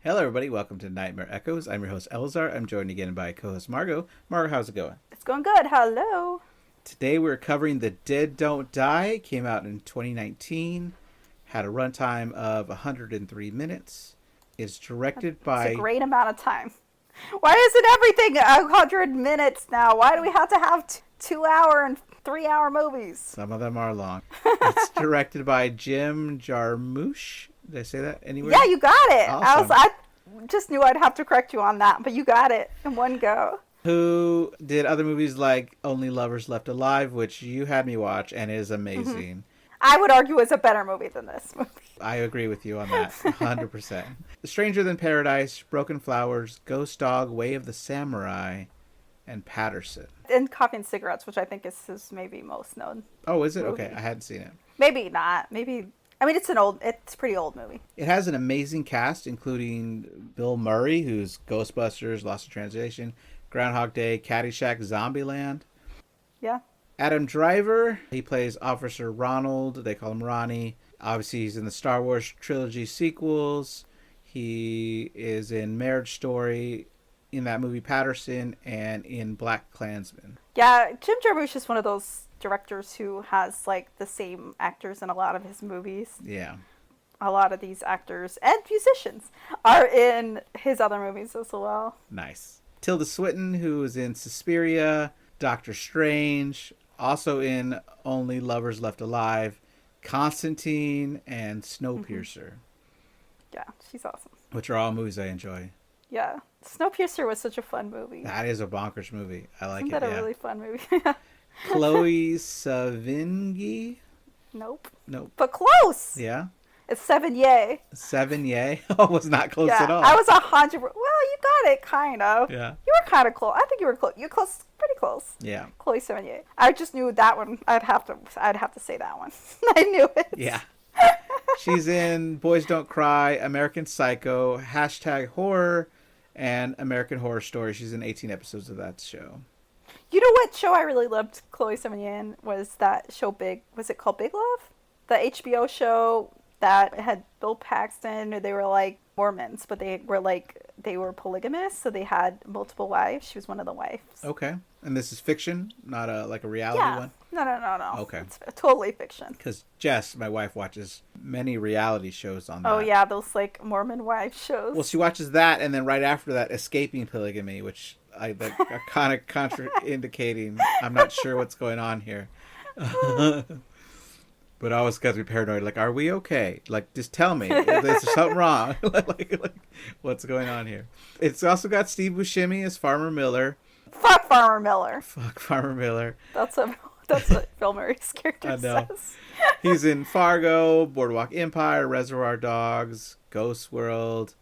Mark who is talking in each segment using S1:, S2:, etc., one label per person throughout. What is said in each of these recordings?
S1: Hello, everybody. Welcome to Nightmare Echoes. I'm your host, Eleazar. I'm joined again by co-host Margo. Margo, how's it going?
S2: It's going good. Hello.
S1: Today we're covering The Dead Don't Die. It came out in 2019. Had a runtime of 103 minutes. It's directed by...
S2: It's a great amount of time. Why isn't everything 100 minutes now? Why do we have to have 2-hour and 3-hour movies?
S1: Some of them are long. It's directed by Jim Jarmusch. Did I say that anywhere?
S2: Yeah, you got it.
S1: Awesome.
S2: I just knew I'd have to correct you on that, but you got it in one go.
S1: Who did other movies like Only Lovers Left Alive, which you had me watch and is amazing.
S2: I would argue it's a better movie than this movie.
S1: I agree with you on that, 100%. Stranger Than Paradise, Broken Flowers, Ghost Dog, Way of the Samurai, and Patterson.
S2: And Coffee and Cigarettes, which I think is his maybe most known.
S1: Oh, is it?
S2: movie.
S1: Okay, I hadn't seen it.
S2: Maybe not. Maybe. I mean, it's a pretty old movie.
S1: It has an amazing cast, including Bill Murray, who's Ghostbusters, Lost in Translation, Groundhog Day, Caddyshack, Zombieland.
S2: Yeah.
S1: Adam Driver, he plays Officer Ronald. They call him Ronnie. Obviously, he's in the Star Wars trilogy sequels. He is in Marriage Story, in that movie Patterson, and in Black Klansman.
S2: Yeah, Jim Jarmusch is one of those directors who has like the same actors in a lot of his movies.
S1: Yeah.
S2: A lot of these actors and musicians are in his other movies as well.
S1: Nice. Tilda Swinton, who is in Suspiria, Doctor Strange, also in Only Lovers Left Alive, Constantine, and Snowpiercer.
S2: Yeah, she's awesome.
S1: Which are all movies I enjoy.
S2: Yeah. Snowpiercer was such a fun movie.
S1: That is a bonkers movie. I like
S2: Isn't
S1: it,
S2: that
S1: yeah.
S2: a really fun movie?
S1: Chloe Sevigny?
S2: Nope.
S1: Nope.
S2: But close!
S1: Yeah?
S2: It's 7 Yay.
S1: 7 Yay? Oh, was not close
S2: Yeah,
S1: at all.
S2: I was 100. Well, you got it, kind of.
S1: Yeah.
S2: You were kind of close. I think you were close. You're close, pretty close.
S1: Yeah.
S2: Chloe Sevigny. I just knew that one. I'd have to say that one. I knew it.
S1: Yeah. She's in Boys Don't Cry, American Psycho, #horror, and American Horror Story. She's in 18 episodes of that show.
S2: You know what show I really loved Chloe Sevigny in was that show was it called Big Love? The HBO show that had Bill Paxton. They were like Mormons, but they were polygamous, so they had multiple wives. She was one of the wives.
S1: Okay. And this is fiction, not a reality one?
S2: No.
S1: Okay.
S2: It's totally fiction.
S1: Because Jess, my wife, watches many reality shows on that.
S2: Oh, yeah, those like Mormon wife shows.
S1: Well, she watches that, and then right after that, Escaping Polygamy, which are kind of contraindicating. I'm not sure what's going on here. But I always got to be paranoid. Like, are we okay? Like, just tell me. There's something wrong. like, what's going on here? It's also got Steve Buscemi as Farmer Miller.
S2: Fuck Farmer Miller.
S1: Fuck Farmer Miller.
S2: That's what Bill Murray's character
S1: I know.
S2: says.
S1: He's in Fargo, Boardwalk Empire, Reservoir Dogs, Ghost World,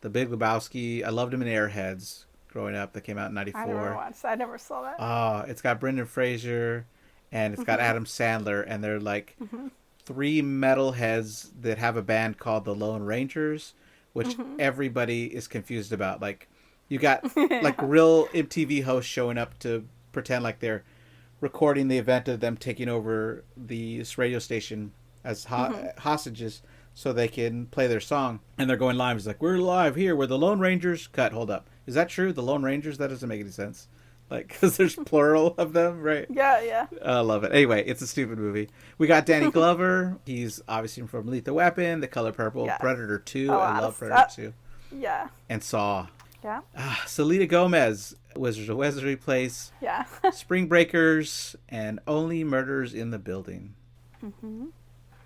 S1: The Big Lebowski. I loved him in Airheads growing up. That came out in '94.
S2: I never saw that.
S1: It's got Brendan Fraser, and it's got Adam Sandler, and they're like three metalheads that have a band called the Lone Rangers, which everybody is confused about. Like, you got like real MTV hosts showing up to pretend like they're recording the event of them taking over this radio station as hostages so they can play their song. And they're going live. It's like, we're live here. We're the Lone Rangers. Cut. Hold up. Is that true? The Lone Rangers? That doesn't make any sense. Like, because there's plural of them, right?
S2: Yeah.
S1: I love it. Anyway, it's a stupid movie. We got Danny Glover. He's obviously from Lethal Weapon, The Color Purple,
S2: Yeah.
S1: Predator 2.
S2: Oh,
S1: I love Predator 2.
S2: Yeah.
S1: And Saw.
S2: Yeah.
S1: Selena Gomez, Wizards of Wesley Place,
S2: Yeah.
S1: Spring Breakers, and Only Murders in the Building.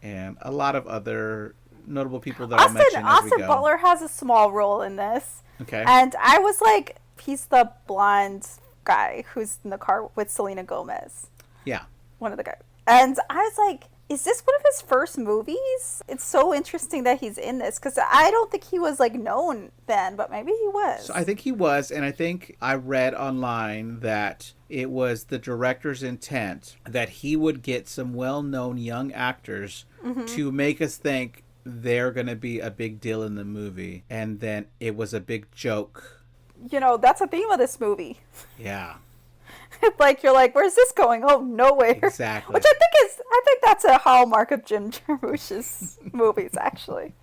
S1: And a lot of other notable people that I'll mention as we
S2: Austin
S1: go.
S2: Butler has a small role in this.
S1: Okay.
S2: And I was like, he's the blonde guy who's in the car with Selena Gomez.
S1: Yeah.
S2: One of the guys. And I was like, is this one of his first movies? It's so interesting that he's in this because I don't think he was like known then, but maybe he was.
S1: So I think he was, and I think I read online that it was the director's intent that he would get some well-known young actors to make us think they're going to be a big deal in the movie, and then it was a big joke.
S2: You know, that's a theme of this movie.
S1: Yeah.
S2: Like, you're like, where's this going? Oh, nowhere.
S1: Exactly.
S2: Which I think that's a hallmark of Jim Jarmusch's movies, actually.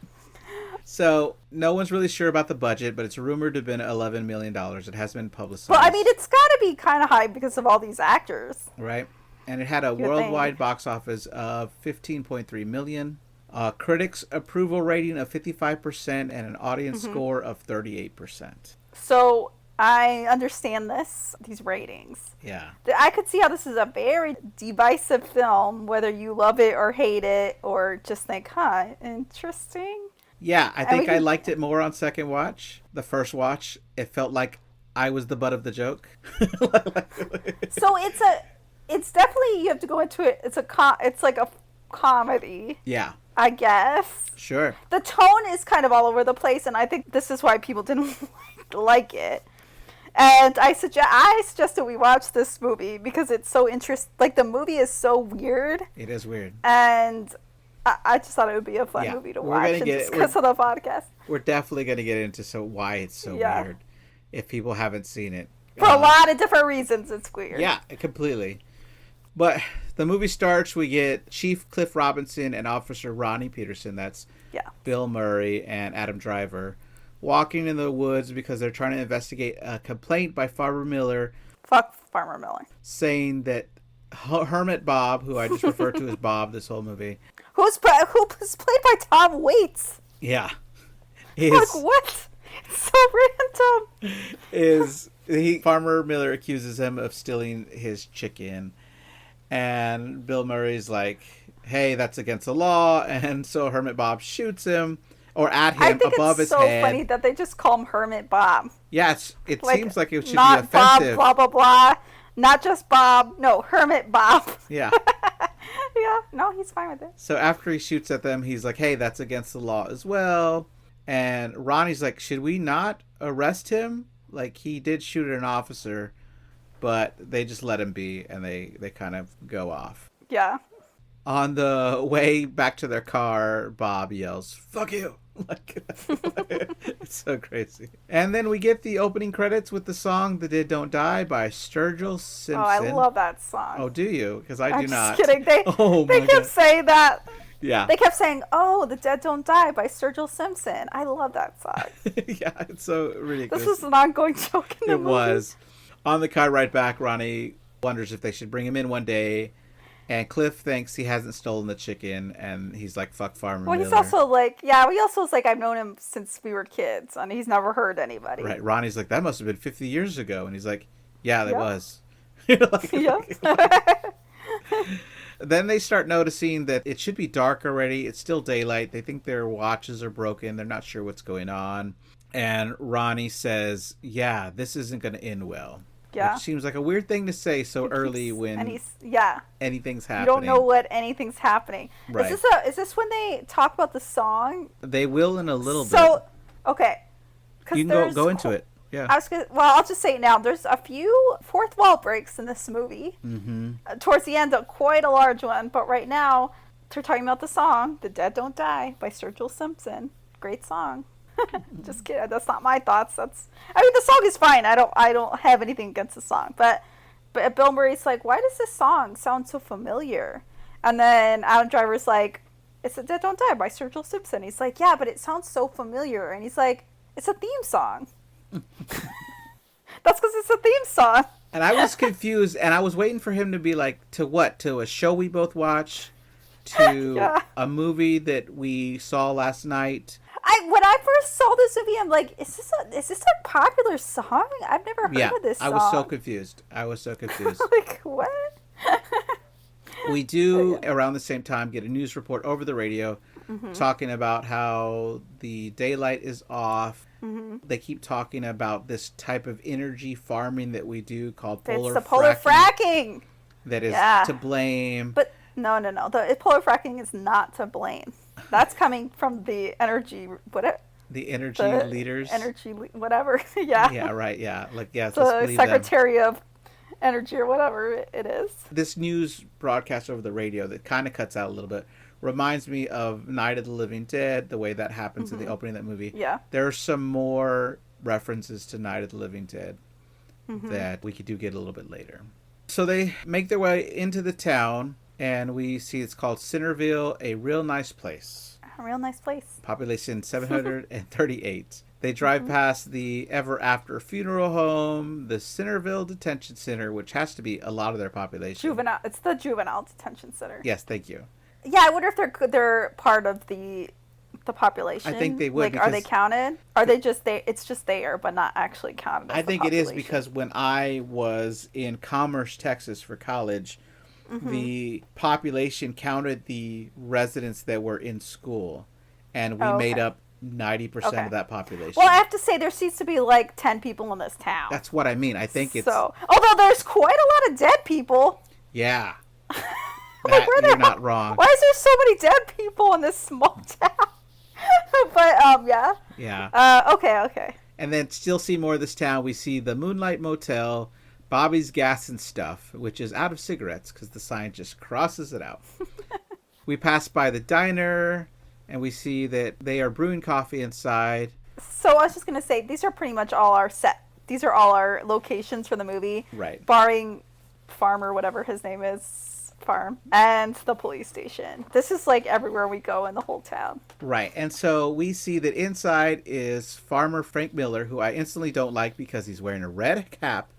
S1: So no one's really sure about the budget, but it's rumored to have been $11 million. It has been publicized.
S2: Well, I mean, it's got to be kind of high because of all these actors.
S1: Right. And it had a
S2: You
S1: worldwide
S2: think.
S1: box office of 15.3 million. Critics approval rating of 55% and an audience score of 38%.
S2: So I understand these ratings.
S1: Yeah.
S2: I could see how this is a very divisive film, whether you love it or hate it, or just think, huh, interesting.
S1: Yeah, I think I liked it more on second watch. The first watch, it felt like I was the butt of the joke.
S2: So it's definitely, you have to go into it. It's like a comedy.
S1: Yeah.
S2: I guess.
S1: Sure.
S2: The tone is kind of all over the place, and I think this is why people didn't like it. And I suggested we watch this movie because it's so interesting. Like, the movie is so weird.
S1: It is weird.
S2: And I just thought it would be a fun movie to watch and discuss on the podcast.
S1: We're definitely going to get into why it's so weird if people haven't seen it.
S2: For a lot of different reasons, it's weird.
S1: Yeah, completely. But the movie starts, we get Chief Cliff Robinson and Officer Ronnie Peterson, that's Bill Murray and Adam Driver, walking in the woods because they're trying to investigate a complaint by Farmer Miller.
S2: Fuck Farmer Miller.
S1: Saying that Hermit Bob, who I just referred to as Bob this whole movie.
S2: Who was played by Tom Waits.
S1: Yeah.
S2: Like, what? It's so random.
S1: Farmer Miller accuses him of stealing his chicken. And Bill Murray's like, hey, that's against the law. And so Hermit Bob shoots him, or at him above his head.
S2: I think it's so funny that they just call him Hermit Bob.
S1: Yeah, it like, seems like it should
S2: not
S1: be offensive.
S2: Bob, blah, blah, blah. Not just Bob. No, Hermit Bob.
S1: Yeah.
S2: Yeah, no, he's fine with it.
S1: So after he shoots at them, he's like, hey, that's against the law as well. And Ronnie's like, should we not arrest him? Like, he did shoot at an officer. But they just let him be, and they kind of go off.
S2: Yeah.
S1: On the way back to their car, Bob yells, fuck you! Like, it's so crazy. And then we get the opening credits with the song The Dead Don't Die by Sturgill Simpson.
S2: Oh, I love that song.
S1: Oh, do you? Because I do not.
S2: I'm just kidding. They kept saying that.
S1: Yeah.
S2: They kept saying, oh, The Dead Don't Die by Sturgill Simpson. I love that song.
S1: Yeah, it's so ridiculous.
S2: This was an ongoing joke in the movie. It was.
S1: On the car ride back, Ronnie wonders if they should bring him in one day. And Cliff thinks he hasn't stolen the chicken. And he's like, fuck Farmer Miller.
S2: Well, he's also like, he also was like, I've known him since we were kids. And he's never hurt anybody.
S1: Right. Ronnie's like, that must have been 50 years ago. And he's like, yeah, that was. Then they start noticing that it should be dark already. It's still daylight. They think their watches are broken. They're not sure what's going on. And Ronnie says, yeah, this isn't going to end well. Yeah. Which seems like a weird thing to say so early when anything's happening.
S2: You don't know what anything's happening.
S1: Right.
S2: Is this when they talk about the song?
S1: They will in a little bit.
S2: So, okay.
S1: You can go into it. Yeah.
S2: I'll just say it now. There's a few fourth wall breaks in this movie.
S1: Mm-hmm.
S2: Towards the end, quite a large one. But right now, they're talking about the song "The Dead Don't Die" by Sturgill Simpson. Great song. Just kidding. That's not my thoughts. The song is fine. I don't have anything against the song. But Bill Murray's like, why does this song sound so familiar? And then Adam Driver's like, it's "The Dead Don't Die" by Sturgill Simpson. He's like, yeah, but it sounds so familiar. And he's like, it's a theme song. That's because it's a theme song.
S1: And I was confused, and I was waiting for him to be like, to what? To a show we both watch? To a movie that we saw last night?
S2: When I first saw this movie, I'm like, is this a popular song? I've never heard of this song.
S1: I was so confused.
S2: Like, what?
S1: We do, around the same time, get a news report over the radio talking about how the daylight is off. Mm-hmm. They keep talking about this type of energy farming that we do called Polar Fracking.
S2: It's the Polar Fracking.
S1: That is to blame.
S2: But no. The Polar Fracking is not to blame. That's coming from the energy,
S1: the energy leaders?
S2: Energy, whatever. Yeah.
S1: Yeah, right, yeah. Like, yes,
S2: the Secretary of Energy or whatever it is.
S1: This news broadcast over the radio that kind of cuts out a little bit reminds me of Night of the Living Dead, the way that happens in the opening of that movie.
S2: Yeah.
S1: There are some more references to Night of the Living Dead that we could get a little bit later. So they make their way into the town, And we see it's called Centerville, a real nice place.
S2: A real nice place.
S1: Population 738. They drive past the Ever After Funeral Home, the Centerville Detention Center, which has to be a lot of their population.
S2: Juvenile. It's the Juvenile Detention Center.
S1: Yes, thank you.
S2: Yeah, I wonder if they're part of the population.
S1: I think they would.
S2: Like, are they counted? Are they just there? It's just there, but not actually counted as
S1: I think
S2: the
S1: it is
S2: population.
S1: because when I was in Commerce, Texas for college, the population counted the residents that were in school, and we made up 90% of that population.
S2: Well, I have to say there seems to be like 10 people in this town.
S1: That's what I mean. I think it's...
S2: So, although there's quite a lot of dead people.
S1: Yeah.
S2: Like,
S1: you're not wrong.
S2: Why is there so many dead people in this small town? But, yeah.
S1: Yeah.
S2: Okay.
S1: And then still see more of this town. We see the Moonlight Motel, Bobby's Gas and Stuff, which is out of cigarettes because the sign just crosses it out. We pass by the diner, and we see that they are brewing coffee inside.
S2: So I was just going to say, these are pretty much all our these are all our locations for the movie.
S1: Right.
S2: Barring Farmer, whatever his name is, Farm, and the police station. This is like everywhere we go in the whole town.
S1: Right. And so we see that inside is Farmer Frank Miller, who I instantly don't like because he's wearing a red cap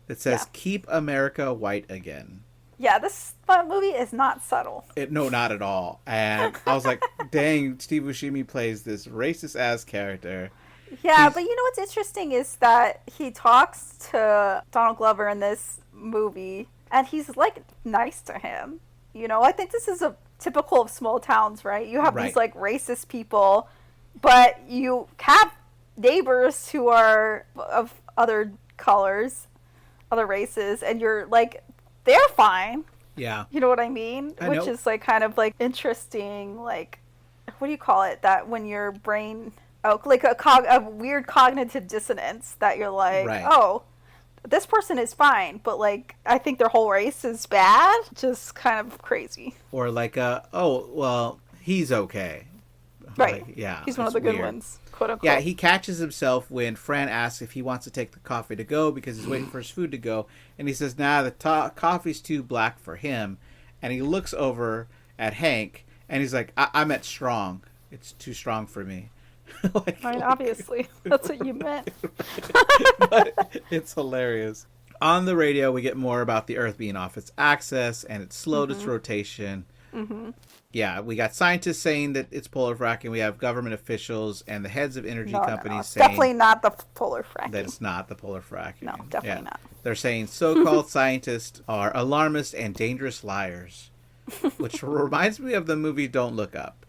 S1: that says, Keep America White Again.
S2: Yeah, this movie is not subtle.
S1: No, not at all. And I was like, dang, Steve Buscemi plays this racist-ass character.
S2: Yeah, but you know what's interesting is that he talks to Donald Glover in this movie, and he's, like, nice to him. You know, I think this is a typical of small towns, right? You have these, like, racist people, but you have neighbors who are of other colors, other races, and you're, like, they're fine.
S1: Yeah.
S2: You know what I mean? Which is, like, kind of, like, interesting, like, what do you call it? That when your brain... Oh, like a weird cognitive dissonance that you're like, oh, this person is fine, but like I think their whole race is bad. Just kind of crazy.
S1: Or like, oh, well, he's okay.
S2: Right.
S1: Like, yeah.
S2: He's one of the good ones, quote unquote.
S1: Yeah, he catches himself when Fran asks if he wants to take the coffee to go because he's waiting for his food to go. And he says, nah, the coffee's too black for him. And he looks over at Hank and he's like, I'm at strong. It's too strong for me.
S2: Like, I mean, obviously, that's what you meant.
S1: But it's hilarious. On the radio, we get more about the Earth being off its axis and it's slowed its rotation. Yeah, we got scientists saying that it's polar fracking. We have government officials and the heads of energy companies saying...
S2: definitely not the polar fracking.
S1: That it's not the polar fracking.
S2: No, definitely not.
S1: They're saying so-called scientists are alarmist and dangerous liars. Which reminds me of the movie Don't Look Up.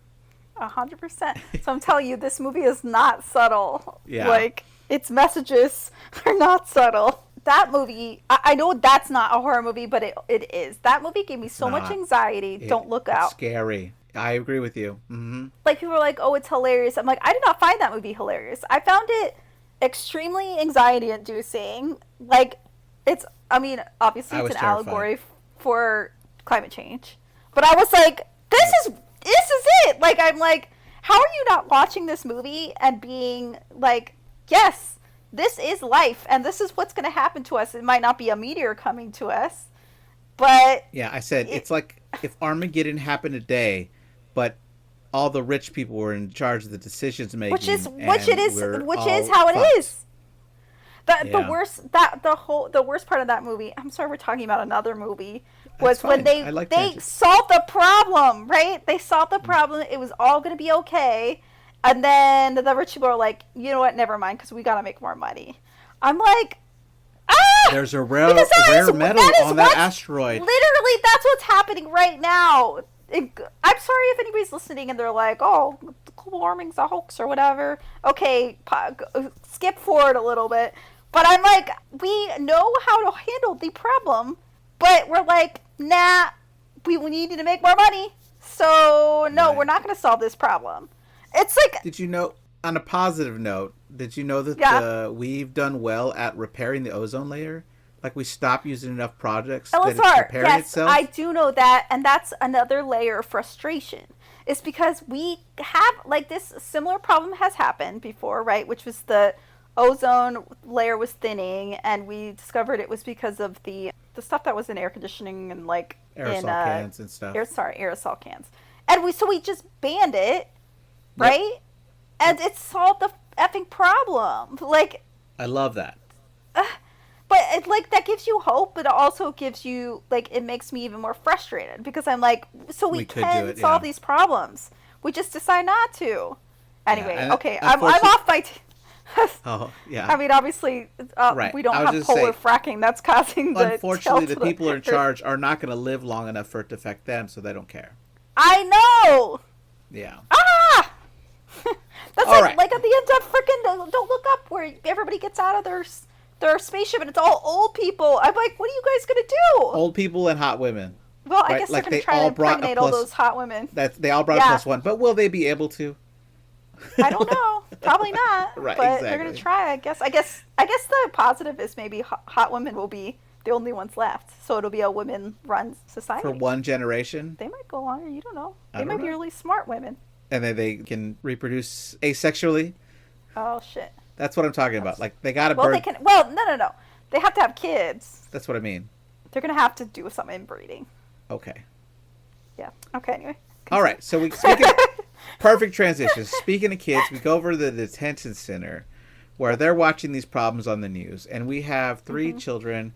S2: 100%. So I'm telling you, this movie is not subtle.
S1: Yeah.
S2: Like, its messages are not subtle. That movie, I know that's not a horror movie, but it is. That movie gave me so much anxiety. Don't look out.
S1: It's scary. I agree with you. Mm-hmm.
S2: Like, people are like, oh, it's hilarious. I'm like, I did not find that movie hilarious. I found it extremely anxiety-inducing. Like, obviously it's an allegory for climate change. But I was like, this is it. Like, I'm like, how are you not watching this movie and being like, yes, this is life and this is what's going to happen to us. It might not be a meteor coming to us, but
S1: yeah, I said it's like if Armageddon happened today, but all the rich people were in charge of the decisions making, which is
S2: how it is. The worst part of that movie. I'm sorry, we're talking about another movie. Was when they solved the problem, right? They solved the problem. It was all going to be okay. And then the rich people are like, you know what? Never mind, because we got to make more money. I'm like,
S1: there's a rare metal on that asteroid.
S2: Literally, that's what's happening right now. I'm sorry if anybody's listening and they're like, oh, global warming's a hoax or whatever. Okay, skip forward a little bit. But I'm like, we know how to handle the problem, but we're like, nah, we need to make more money. So, no, we're not going to solve this problem. It's like...
S1: Did you know, on a positive note, did you know that we've done well at repairing the ozone layer? Like, we stopped using enough projects that it's repairing itself?
S2: I do know that, and that's another layer of frustration. It's because we have, like, this similar problem has happened before, right? Which was the ozone layer was thinning, and we discovered it was because of the stuff that was in air conditioning and, like, in
S1: aerosol cans and stuff.
S2: aerosol cans, and we just banned it, right?
S1: Yep.
S2: And it solved the effing problem. Like,
S1: I love that.
S2: but it, like, that gives you hope, but it also gives you, like, it makes me even more frustrated because I'm like, so we can solve these problems. We just decide not to. Anyway, okay, I'm off my.
S1: Oh, yeah.
S2: I mean, obviously,
S1: right.
S2: we don't have polar fracking that's causing the.
S1: Unfortunately, the people who are in charge are not going to live long enough for it to affect them, so they don't care.
S2: I know.
S1: Yeah.
S2: Ah. That's
S1: all
S2: like, like at the end of freaking Don't Look Up, where everybody gets out of their spaceship and it's all old people. I'm like, what are you guys gonna do?
S1: Old people and hot women.
S2: Well, I guess they're gonna try to impregnate all those hot women.
S1: They all brought a +1, but will they be able to?
S2: I don't know. Probably not.
S1: Right,
S2: but
S1: exactly.
S2: They're gonna try. I guess the positive is maybe hot women will be the only ones left, so it'll be a women-run society
S1: for one generation.
S2: They might go longer. You don't know. They might be really smart women.
S1: And then they can reproduce asexually.
S2: Oh shit.
S1: That's what I'm talking about. Like, they gotta
S2: They can. Well, no. They have to have kids.
S1: That's what I mean.
S2: They're gonna have to do some inbreeding.
S1: Okay.
S2: Yeah. Okay. Anyway.
S1: All right. So perfect transition. Speaking of kids, we go over to the detention center where they're watching these problems on the news, and we have 3 children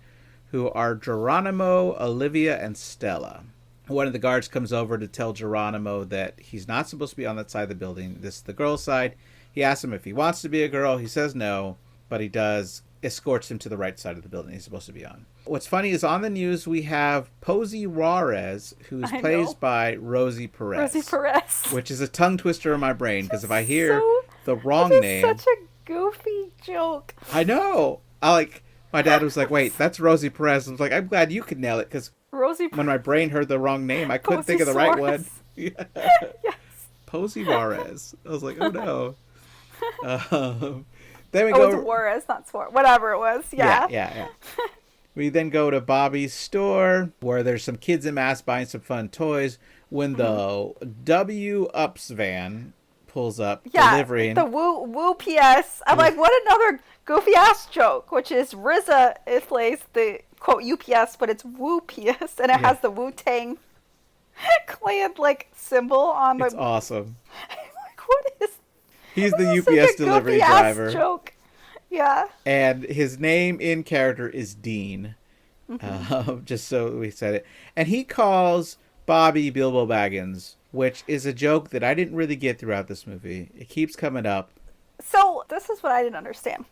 S1: who are Geronimo, Olivia, and Stella. One of the guards comes over to tell Geronimo that he's not supposed to be on that side of the building. This is the girl's side. He asks him if he wants to be a girl. He says no, but he does escorts him to the right side of the building he's supposed to be on. What's funny is on the news we have Posey Juarez, who's played by Rosie Perez. Which is a tongue twister in my brain, because if I hear the wrong name...
S2: It's such a goofy joke.
S1: I know. My dad was like, wait, that's Rosie Perez. I was like, I'm glad you could nail it, because when my brain heard the wrong name, I couldn't think of the right one. Yes. Posey Juarez. I was like, oh no. Then we go.
S2: It was Juarez, not Suarez. Whatever it was.
S1: Yeah. We then go to Bobby's store, where there's some kids in masks buying some fun toys. When the W Ups van pulls up, delivering
S2: the Woo PS. I'm like, what another goofy ass joke? Which is RZA plays the quote UPS, but it's Woo PS, and it has the Wu-Tang Clan like symbol on the.
S1: It's awesome.
S2: I'm like, what is?
S1: He's the UPS delivery driver.
S2: Joke. Yeah.
S1: And his name in character is Dean. Just so we said it. And he calls Bobby Bilbo Baggins, which is a joke that I didn't really get throughout this movie. It keeps coming up.
S2: So this is what I didn't understand.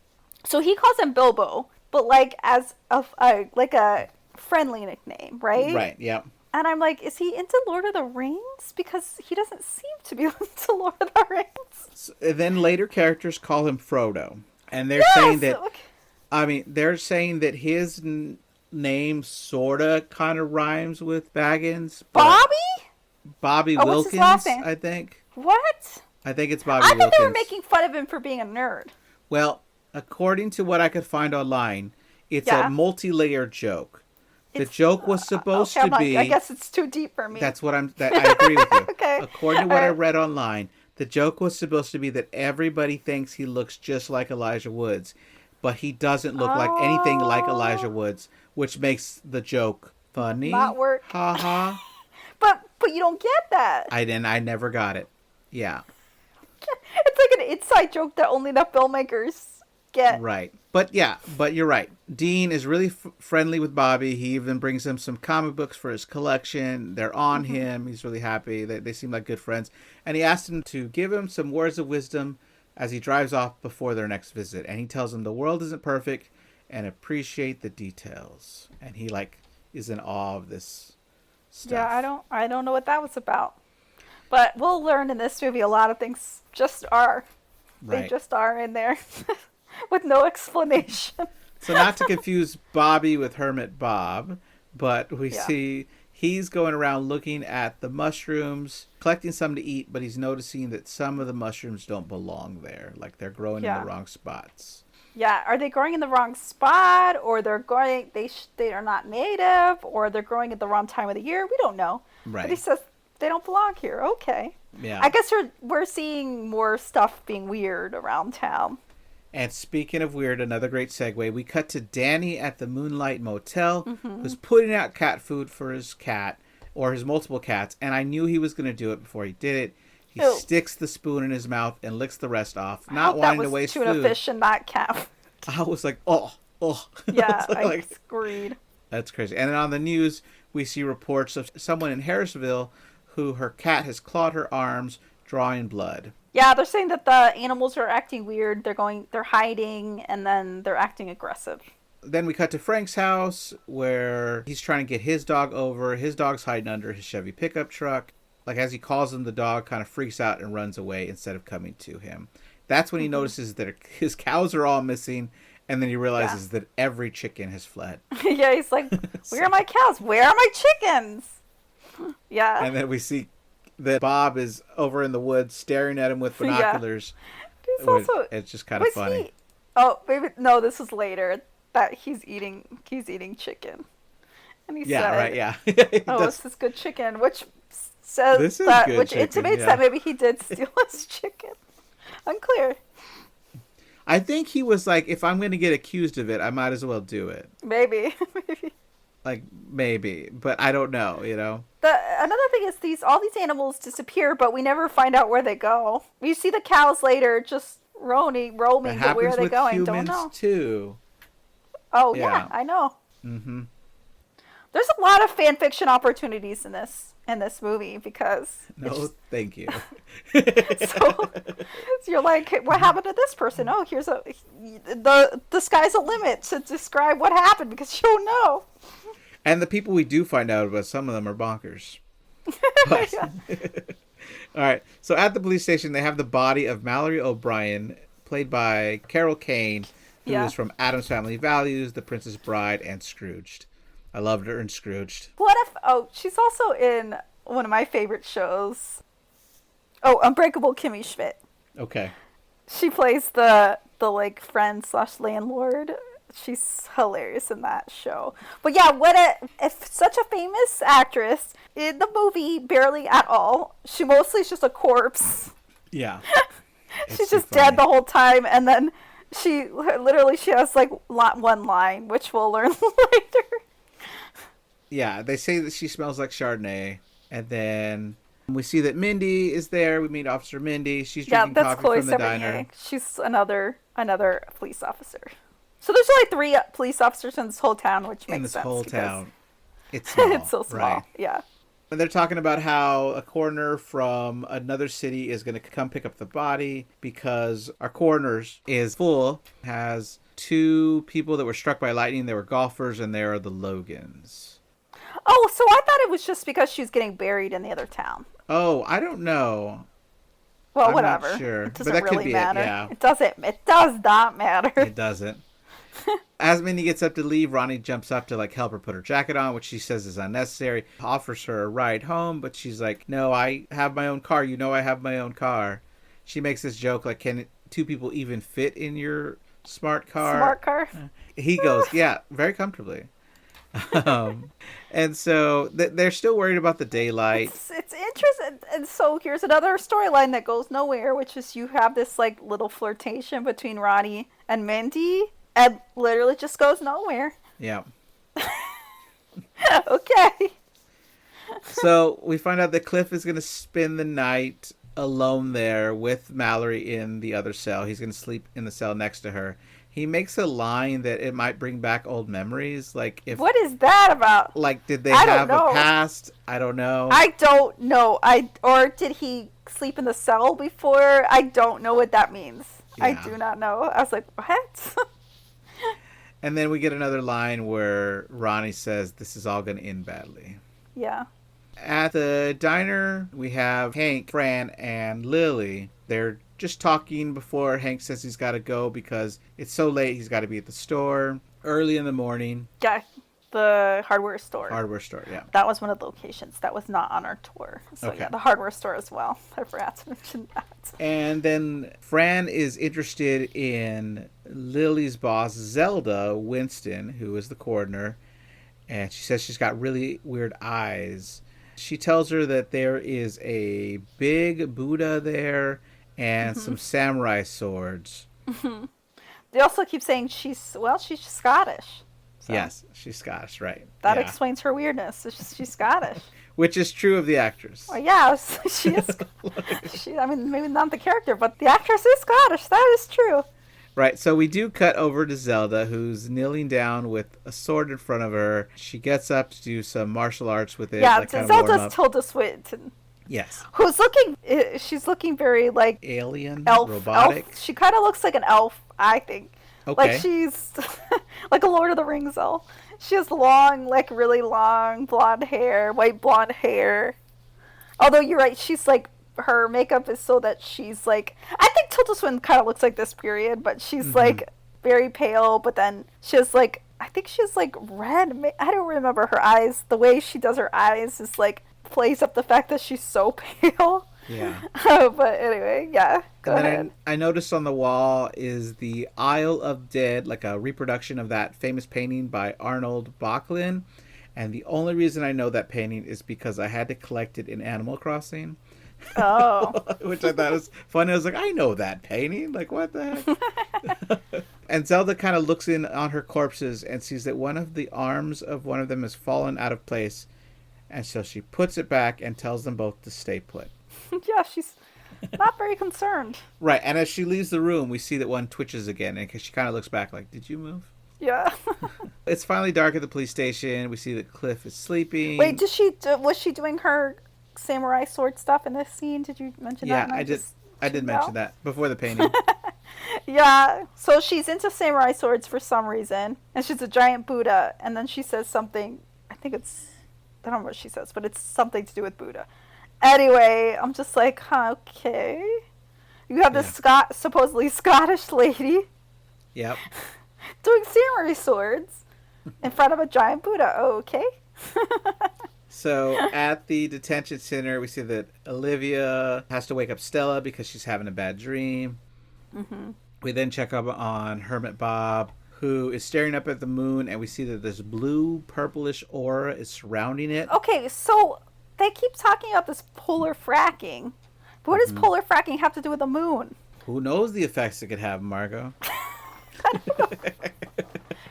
S2: So he calls him Bilbo, but like as a friendly nickname, right?
S1: Right, yeah.
S2: And I'm like, is he into Lord of the Rings? Because he doesn't seem to be into Lord of the Rings.
S1: And then later characters call him Frodo. And they're saying that, they're saying that his name sorta kind of rhymes with Baggins.
S2: Bobby
S1: Wilkins,
S2: what's his last name?
S1: I think.
S2: What?
S1: I think it's Bobby Wilkins.
S2: I thought they were making fun of him for being a nerd.
S1: Well, according to what I could find online, it's a multi-layered joke. The joke was supposed to be...
S2: I guess it's too deep for me.
S1: That's what I agree with you.
S2: Okay.
S1: According to what I read online, the joke was supposed to be that everybody thinks he looks just like Elijah Woods, but he doesn't look like anything like Elijah Woods, which makes the joke funny.
S2: Not work.
S1: Ha ha.
S2: But you don't get that.
S1: I never got it. Yeah.
S2: It's like an inside joke that only the filmmakers get.
S1: Right. But you're right. Dean is really friendly with Bobby. He even brings him some comic books for his collection. They're on him. He's really happy. They seem like good friends. And he asked him to give him some words of wisdom as he drives off before their next visit. And he tells him the world isn't perfect and appreciate the details. And he is in awe of this stuff.
S2: Yeah, I don't know what that was about. But we'll learn in this movie a lot of things just are. Right. They just are in there. With no explanation.
S1: So not to confuse Bobby with Hermit Bob, but we see he's going around looking at the mushrooms, collecting some to eat, but he's noticing that some of the mushrooms don't belong there. Like they're growing in the wrong spots. Yeah,
S2: are they growing in the wrong spot, or they are not native, or they're growing at the wrong time of the year? We don't know.
S1: Right.
S2: But he says they don't belong here. Okay.
S1: Yeah.
S2: I guess we're seeing more stuff being weird around town.
S1: And speaking of weird, another great segue. We cut to Danny at the Moonlight Motel,
S2: Mm-hmm.
S1: who's putting out cat food for his cat, or his multiple cats. And I knew he was going to do it before he did it. He
S2: Ew.
S1: sticks the spoon in his mouth and licks the rest off,
S2: I
S1: not
S2: hope that
S1: wanting to
S2: was
S1: waste
S2: tuna
S1: food.
S2: fish and not cat.
S1: I was like, oh.
S2: Yeah, I
S1: like,
S2: agreed.
S1: that's crazy. And then on the news, we see reports of someone in Harrisville who her cat has clawed her arms, drawing blood.
S2: Yeah, they're saying that the animals are acting weird. They're hiding, and then they're acting aggressive.
S1: Then we cut to Frank's house where he's trying to get his dog over. His dog's hiding under his Chevy pickup truck. Like, as he calls him, the dog kind of freaks out and runs away instead of coming to him. That's when he notices that his cows are all missing, and then he realizes that every chicken has fled.
S2: Yeah, he's like, where are my cows? Where are my chickens? Yeah.
S1: And then we see that Bob is over in the woods staring at him with binoculars.
S2: He's also,
S1: it's just kind of funny.
S2: Maybe no, this is later that he's eating chicken. And he said,
S1: right, yeah.
S2: This is good chicken, which says
S1: This is
S2: that
S1: good
S2: which
S1: chicken,
S2: intimates that maybe he did steal his chicken. Unclear.
S1: I think he was like, if I'm going to get accused of it, I might as well do it.
S2: Maybe.
S1: Like, maybe, but I don't know,
S2: Another thing is all these animals disappear, but we never find out where they go. We see the cows later just roaming, but where are they going? Don't know.
S1: Too.
S2: Oh yeah, I know.
S1: Mm-hmm.
S2: There's a lot of fan fiction opportunities in this movie because
S1: thank you.
S2: so you're like, what happened to this person? Oh, here's the sky's a limit to describe what happened because you don't know.
S1: And the people we do find out about, some of them are bonkers. But, all right. So at the police station, they have the body of Mallory O'Brien, played by Carol Kane, who is from Addams Family Values, The Princess Bride, and Scrooged. I loved her in Scrooged.
S2: She's also in one of my favorite shows. Oh, Unbreakable Kimmy Schmidt.
S1: Okay.
S2: She plays the like friend / landlord. She's hilarious in that show. But yeah, if such a famous actress in the movie, barely at all. She mostly is just a corpse.
S1: Yeah.
S2: She's just dead the whole time, and then she has like one line, which we'll learn later.
S1: Yeah, they say that she smells like Chardonnay, and then we see that Mindy is there. We meet Officer Mindy. She's drinking coffee from the diner.
S2: She's another police officer. So there's only 3 police officers in this whole town, which makes sense.
S1: In this whole town. It's small.
S2: It's so small, right. Yeah.
S1: And they're talking about how a coroner from another city is going to come pick up the body because our coroner is full, has 2 people that were struck by lightning. They were golfers, and they are the Logans.
S2: Oh, so I thought it was just because she was getting buried in the other town.
S1: Oh, I don't know.
S2: Well,
S1: I'm
S2: whatever.
S1: Not sure.
S2: It doesn't
S1: but that
S2: really
S1: could be
S2: matter.
S1: It, yeah.
S2: It does not matter.
S1: It doesn't. As Mindy gets up to leave, Ronnie jumps up to help her put her jacket on, which she says is unnecessary. Offers her a ride home, but she's like, "No, I have my own car. You know I have my own car." She makes this joke like, "Can 2 people even fit in your smart car?"
S2: Smart car?
S1: He goes, "Yeah, very comfortably." And so they're still worried about the daylight.
S2: It's interesting. And so here's another storyline that goes nowhere, which is you have this little flirtation between Ronnie and Mindy, and literally just goes nowhere.
S1: Yeah.
S2: Okay.
S1: So we find out that Cliff is going to spend the night alone there with Mallory in the other cell. He's going to sleep in the cell next to her. He makes a line that it might bring back old memories.
S2: What is that about?
S1: Did they have a past? I don't know.
S2: I don't know. Or did he sleep in the cell before? I don't know what that means. Yeah. I do not know. I was like, what?
S1: And then we get another line where Ronnie says, "This is all going to end badly."
S2: Yeah.
S1: At the diner, we have Hank, Fran, and Lily. They're just talking before Hank says he's got to go because it's so late. He's got to be at the store early in the morning.
S2: Yeah, the hardware store.
S1: Hardware store, yeah.
S2: That was one of the locations that was not on our tour. So
S1: okay.
S2: Yeah, the hardware store as well. I forgot to mention that.
S1: And then Fran is interested in Lily's boss, Zelda Winston, who is the coroner. And she says she's got really weird eyes. She tells her that there is a big Buddha there and some samurai swords.
S2: They also keep saying she's Scottish. So
S1: Yes, she's Scottish, right?
S2: that
S1: Yeah.
S2: explains her weirdness. She's Scottish.
S1: Which is true of the actress.
S2: Well, yeah, she is. I mean, maybe not the character, but the actress is Scottish. That is true.
S1: Right, so we do cut over to Zelda, who's kneeling down with a sword in front of her. She gets up to do some martial arts with it.
S2: Yeah,
S1: like, kind of warm
S2: Zelda's
S1: up.
S2: Tilda Swinton.
S1: Yes.
S2: Who's looking? She's looking very like
S1: Alien,
S2: elf.
S1: robotic.
S2: Elf. She kind of looks like an elf, I think.
S1: Okay.
S2: Like she's like a Lord of the Rings elf. She has long, like really long blonde hair, white blonde hair. Although you're right, she's like her makeup is so that she's like I think Tilda Swinton kind of looks like this period, but she's like very pale. But then she has like I think she has like red. I don't remember her eyes. The way she does her eyes is like plays up the fact that she's so pale.
S1: Yeah.
S2: But anyway, yeah. Go
S1: And
S2: ahead.
S1: then I noticed on the wall is the Isle of Dead, like a reproduction of that famous painting by Arnold Backlund. And the only reason I know that painting is because I had to collect it in Animal Crossing.
S2: Oh.
S1: Which I thought was funny. I was like, I know that painting. Like, what the heck? And Zelda kind of looks in on her corpses and sees that one of the arms of one of them has fallen out of place. And so she puts it back and tells them both to stay put.
S2: Yeah, she's not very concerned.
S1: Right, and as she leaves the room, we see that one twitches again, and she kind of looks back like, did you move?
S2: Yeah.
S1: It's finally dark at the police station. We see that Cliff is sleeping.
S2: Wait, was she doing her samurai sword stuff in this scene? Did you mention that?
S1: Yeah,
S2: And
S1: I did mention that before the painting.
S2: Yeah, so she's into samurai swords for some reason, and she's a giant Buddha, and then she says something, I don't know what she says, but it's something to do with Buddha. Anyway, I'm just like, huh, okay. You have this supposedly Scottish lady
S1: Yep.
S2: doing samurai swords in front of a giant Buddha. Okay.
S1: So at the detention center, we see that Olivia has to wake up Stella because she's having a bad dream.
S2: Mm-hmm.
S1: We then check up on Hermit Bob, who is staring up at the moon, and we see that this blue purplish aura is surrounding it.
S2: Okay, so they keep talking about this polar fracking. But what does polar fracking have to do with the moon?
S1: Who knows the effects it could have, Margo?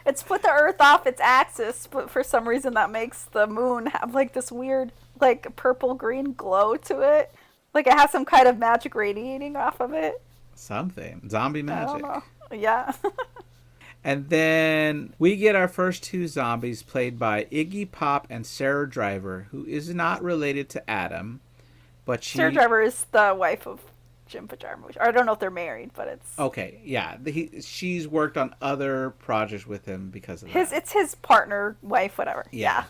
S2: It's put the Earth off its axis, but for some reason that makes the moon have like this weird, like purple-green glow to it. Like it has some kind of magic radiating off of it.
S1: Something. Zombie
S2: I
S1: magic.
S2: don't know. Yeah.
S1: And then we get our first two zombies played by Iggy Pop and Sarah Driver, who is not related to Adam, but she...
S2: Sarah Driver is the wife of Jim Pajarmush. Or I don't know if they're married, but it's...
S1: Okay, yeah. She's worked on other projects with him because of that.
S2: It's his partner, wife, whatever.
S1: Yeah.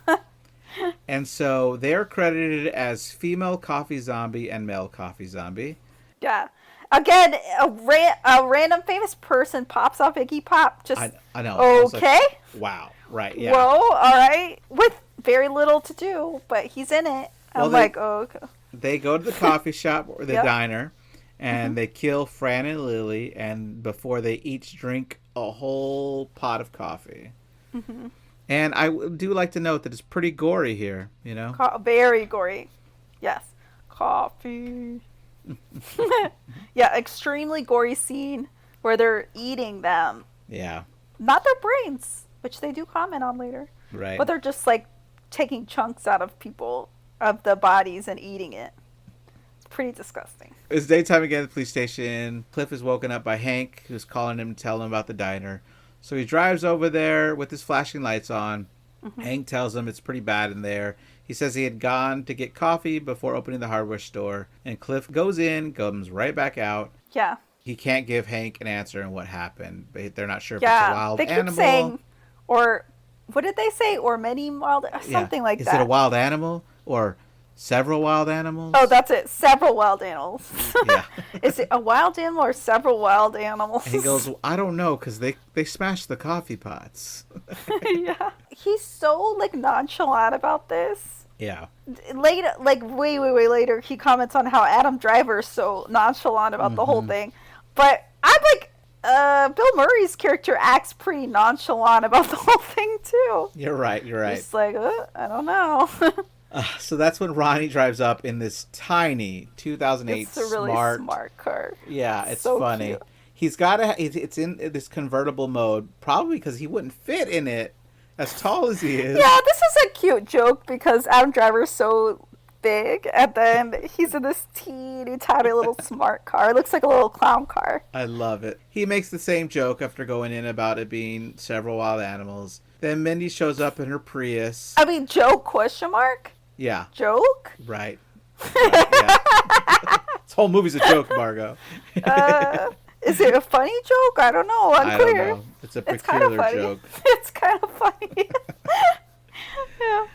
S1: And so they're credited as female coffee zombie and male coffee zombie.
S2: Yeah. Again, a random famous person pops up Iggy Pop. Just
S1: I know.
S2: Okay.
S1: Wow. Right. Yeah.
S2: Whoa. All right. With very little to do, but he's in it. I'm like, oh. Okay.
S1: They go to the coffee shop or the
S2: Yep.
S1: diner, and they kill Fran and Lily, and before they each drink a whole pot of coffee. Mm-hmm. And I do like to note that it's pretty gory here. You know.
S2: Very gory. Yes. Coffee. Yeah, extremely gory scene where they're eating them.
S1: Yeah.
S2: Not their brains, which they do comment on later.
S1: Right.
S2: But they're just like taking chunks out of of the bodies and eating it. It's pretty disgusting.
S1: It's daytime again at the police station. Cliff is woken up by Hank, who's calling him to tell him about the diner. So he drives over there with his flashing lights on. Mm-hmm. Hank tells him it's pretty bad in there. He says he had gone to get coffee before opening the hardware store. And Cliff goes in, comes right back out.
S2: Yeah.
S1: He can't give Hank an answer on what happened. But they're not sure if
S2: Yeah,
S1: it's a wild
S2: they keep
S1: animal.
S2: saying, or what did they say? Or many wild, something like
S1: Is
S2: that.
S1: it a wild animal or several wild animals?
S2: Oh, that's it. Several wild animals.
S1: Yeah.
S2: Is it a wild animal or several wild animals?
S1: And he goes, well, I don't know, because they smashed the coffee pots.
S2: Yeah. He's so like nonchalant about this.
S1: Yeah.
S2: Later, like way later, he comments on how Adam Driver is so nonchalant about the whole thing. But I'm like, Bill Murray's character acts pretty nonchalant about the whole thing too.
S1: You're right.
S2: It's like, I don't know.
S1: So that's when Ronnie drives up in this tiny 2008
S2: It's a really smart car.
S1: Yeah, it's
S2: so
S1: funny.
S2: cute.
S1: It's in this convertible mode, probably because he wouldn't fit in it as tall as he is.
S2: Yeah, this is a cute joke because Adam Driver's so big, and then he's in this teeny tiny little smart car. It looks like a little clown car.
S1: I love it. He makes the same joke after going in about it being several wild animals. Then Mindy shows up in her Prius.
S2: I mean, joke question mark?
S1: Yeah.
S2: Joke?
S1: Right. Yeah. This whole movie's a joke, Margo.
S2: Is it a funny joke? I don't know. Unclear.
S1: I don't know. It's a peculiar joke.
S2: It's kind of funny. Yeah.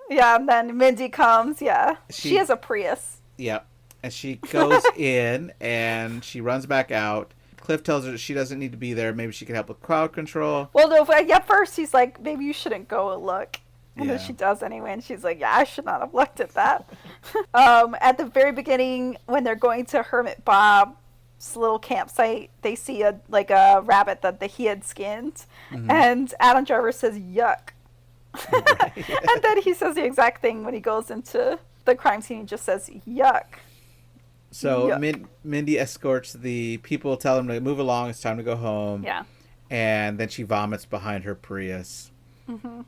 S2: Yeah, and then Mindy comes. Yeah. She has a Prius.
S1: Yeah. And she goes in and she runs back out. Cliff tells her that she doesn't need to be there. Maybe she can help with crowd control.
S2: Well, no, at first he's like, maybe you shouldn't go and look. And
S1: Yeah.
S2: then she does anyway, and she's like, yeah, I should not have looked at that. At the very beginning, when they're going to Hermit Bob's little campsite, they see a rabbit that he had skinned.
S1: Mm-hmm.
S2: And Adam Driver says, yuck. And then he says the exact thing when he goes into the crime scene. He just says, yuck.
S1: So
S2: Yuck.
S1: Mindy escorts the people, tell them to move along. It's time to go home.
S2: Yeah.
S1: And then she vomits behind her Prius.
S2: Mm-hmm.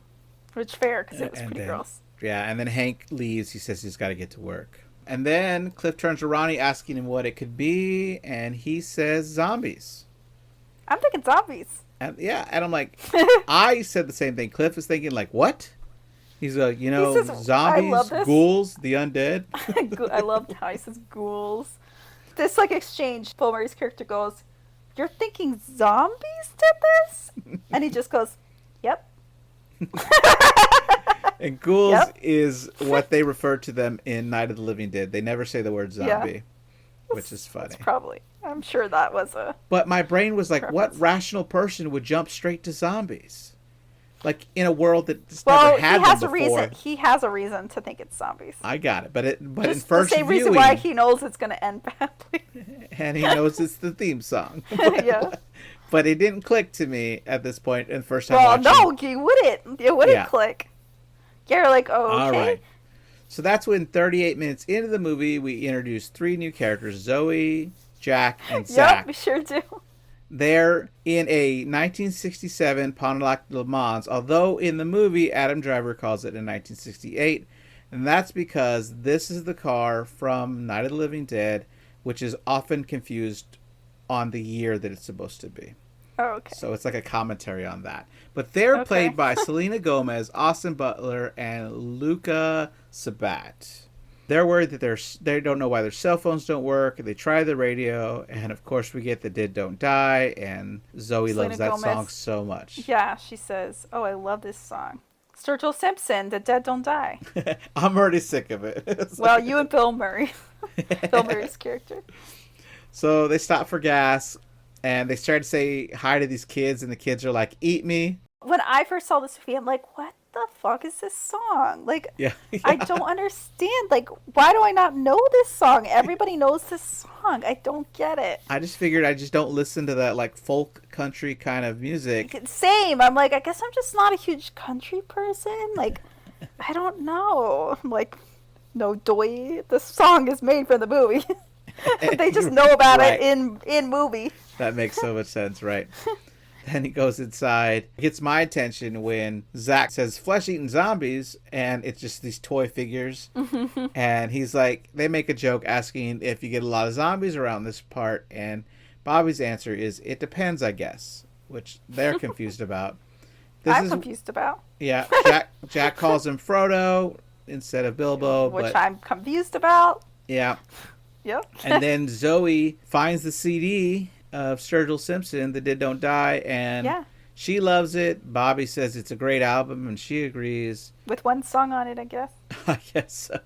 S2: Which fair, because it was pretty
S1: then,
S2: gross.
S1: Yeah, and then Hank leaves. He says he's got to get to work. And then Cliff turns to Ronnie asking him what it could be. And he says zombies.
S2: I'm thinking zombies.
S1: And and I'm like, I said the same thing. Cliff is thinking like, what? He's like,
S2: says,
S1: zombies, ghouls, the undead.
S2: I loved how he says ghouls. This exchange, Bill Murray's character goes, "You're thinking zombies did this?" And he just goes, "Yep."
S1: And ghouls is what they refer to them in Night of the Living Dead. They never say the word zombie, which is funny.
S2: It's probably. I'm sure that was a.
S1: But my brain was like,
S2: reference.
S1: what rational person would jump straight to zombies? Like in a world that just never had them before.
S2: Reason. He has a reason to think it's zombies.
S1: I got it, but in
S2: Just
S1: first
S2: the same
S1: viewing,
S2: reason why he knows it's going to end badly.
S1: and he knows it's the theme song.
S2: Yeah.
S1: But it didn't click to me at this point in the first time
S2: Well,
S1: watching.
S2: no, you wouldn't. It wouldn't click. You're like, oh, okay.
S1: All right. So that's when 38 minutes into the movie, we introduce 3 new characters, Zoe, Jack, and Zach.
S2: Yep, we sure do.
S1: They're in a 1967 Pontiac Le Mans, although in the movie, Adam Driver calls it a 1968. And that's because this is the car from Night of the Living Dead, which is often confused on the year that it's supposed to be.
S2: Oh, okay.
S1: So it's like a commentary on that. But they're played by Selena Gomez, Austin Butler, and Luca Sabat. They're worried that they don't know why their cell phones don't work. They try the radio, and of course we get the Dead Don't Die, and Zoe
S2: Selena
S1: loves that
S2: Gomez.
S1: song so much.
S2: Yeah, she says, oh, I love this song. Sturgill Simpson, The Dead Don't Die.
S1: I'm already sick of it.
S2: Well, you and Bill Murray. Bill Murray's character.
S1: So they stop for gas, and they start to say hi to these kids, and the kids are like, eat me.
S2: When I first saw this movie, I'm like, what the fuck is this song? Like,
S1: Yeah.
S2: I don't understand. Like, why do I not know this song? Everybody knows this song. I don't get it.
S1: I just figured I just don't listen to that like folk country kind of music.
S2: Same. I'm like, I guess I'm just not a huge country person. Like, I don't know. I'm like, no doy. This song is made for the movie. They just know about it in movie.
S1: That makes so much sense, right? Then he goes inside. It gets my attention when Zach says flesh-eating zombies, and it's just these toy figures. And he's like, they make a joke asking if you get a lot of zombies around this part, and Bobby's answer is, it depends, I guess, which they're confused about.
S2: I'm confused about.
S1: Yeah, Jack calls him Frodo instead of Bilbo.
S2: Which I'm confused about.
S1: Yeah.
S2: Yep.
S1: And then Zoe finds the CD of Sturgill Simpson, The Dead Don't Die, and she loves it. Bobby says it's a great album, and she agrees.
S2: With one song on it, I guess.
S1: I guess so.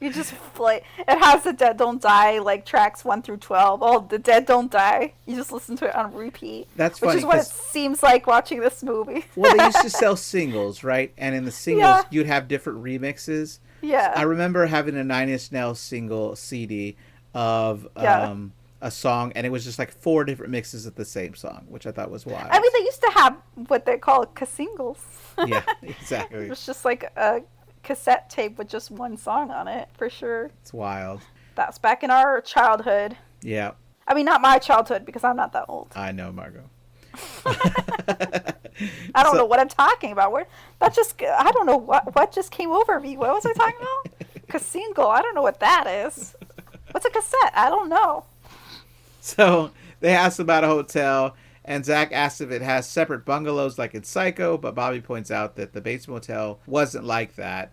S2: You just play. It has The Dead Don't Die, like tracks 1 through 12. Oh, The Dead Don't Die. You just listen to it on repeat.
S1: That's funny.
S2: Which is what it seems like watching this movie.
S1: Well, they used to sell singles, right? And in the singles, you'd have different remixes.
S2: Yeah.
S1: I remember having a 9 Inch Nails single CD of a song, and it was just like 4 different mixes of the same song, which I thought was wild.
S2: I mean, they used to have what they call singles.
S1: Yeah, exactly.
S2: It was just like a cassette tape with just one song on it, for sure.
S1: It's wild.
S2: That's back in our childhood.
S1: Yeah.
S2: I mean, not my childhood, because I'm not that old.
S1: I know, Margo.
S2: I don't know what I'm talking about. I don't know what just came over me. What was I talking about? Casino. I don't know what that is. What's a cassette? I don't know.
S1: So they asked about a hotel, and Zach asks if it has separate bungalows like in Psycho, but Bobby points out that the Bates Motel wasn't like that.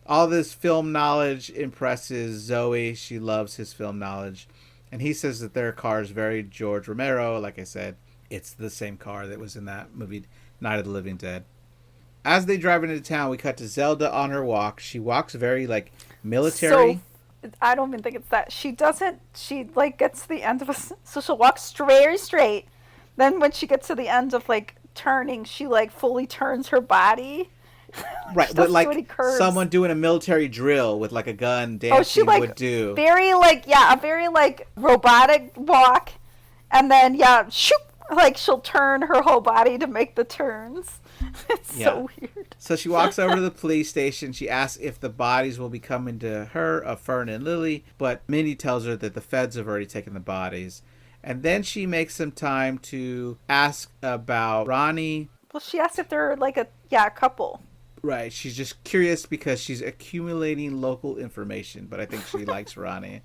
S1: All this film knowledge impresses Zoe. She loves his film knowledge. And he says that their car is very George Romero. Like I said, it's the same car that was in that movie, Night of the Living Dead. As they drive into town, we cut to Zelda on her walk. She walks very, like, military.
S2: So, I don't even think it's that. She doesn't, she, like, gets to the end of so she'll walk very straight. Then when she gets to the end of, like, turning, she, like, fully turns her body.
S1: Right, but like someone doing a military drill with like a gun dancing would do.
S2: Very like, a very like robotic walk, and then shoop, like she'll turn her whole body to make the turns. It's so weird.
S1: So she walks over to the police station. She asks if the bodies will be coming to her, of Fern and Lily, but Mindy tells her that the feds have already taken the bodies. And then she makes some time to ask about Ronnie.
S2: Well, she asks if they're like a couple.
S1: Right, she's just curious because she's accumulating local information, but I think she likes Ronnie.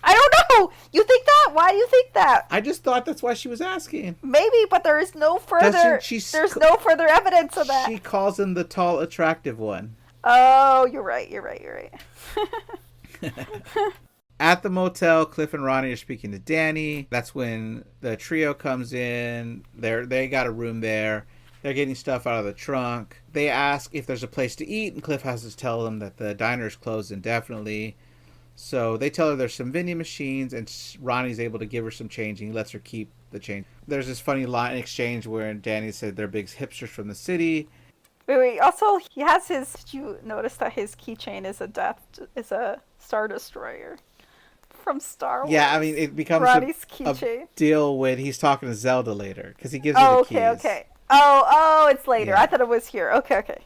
S2: I don't know! You think that? Why do you think that?
S1: I just thought that's why she was asking.
S2: Maybe, but there is no further there's no further evidence of that.
S1: She calls him the tall, attractive one.
S2: Oh, you're right.
S1: At the motel, Cliff and Ronnie are speaking to Danny. That's when the trio comes in. They got a room there. They're getting stuff out of the trunk. They ask if there's a place to eat, and Cliff has to tell them that the diner's closed indefinitely. So they tell her there's some vending machines, and Ronnie's able to give her some change, and he lets her keep the change. There's this funny line exchange where Danny said they're big hipsters from the city.
S2: Wait. Also, he has his... Did you notice that his keychain is a Star Destroyer from Star Wars?
S1: Yeah, I mean, it becomes a deal when he's talking to Zelda later, because he gives her the keys.
S2: Okay. Oh, it's later. Yeah. I thought it was here. Okay.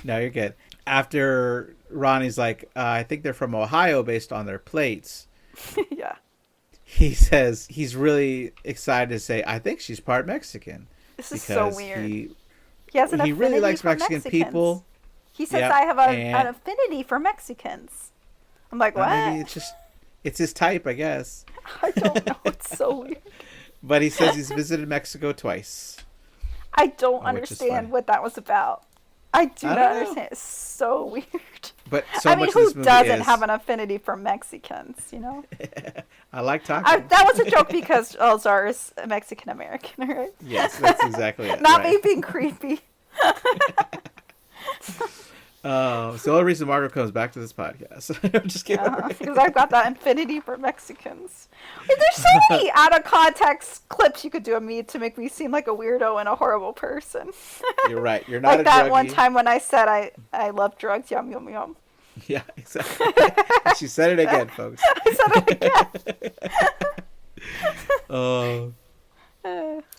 S1: No, you're good. After Ronnie's like, I think they're from Ohio based on their plates.
S2: Yeah.
S1: He says he's really excited to say, I think she's part Mexican.
S2: This is so weird.
S1: He
S2: really
S1: likes Mexican people.
S2: He says, I have an affinity for Mexicans. I'm like, what?
S1: Maybe it's his type, I guess.
S2: I don't know. It's so weird.
S1: But he says he's visited Mexico twice.
S2: I don't understand what that was about. I do not understand. It's so weird.
S1: But who
S2: doesn't have an affinity for Mexicans, you know?
S1: I like tacos.
S2: That was a joke because Eleazar is Mexican American, right?
S1: Yes, that's exactly it.
S2: Not me being creepy.
S1: It's the only reason Margo comes back to this podcast. I'm just kidding.
S2: Because I've got that affinity for Mexicans. There's so many out of context clips you could do of me to make me seem like a weirdo and a horrible person.
S1: You're right. You're not
S2: like that one time when I said I love drugs. Yum yum yum.
S1: Yeah, exactly. She said it again, folks.
S2: I said it again.
S1: Oh.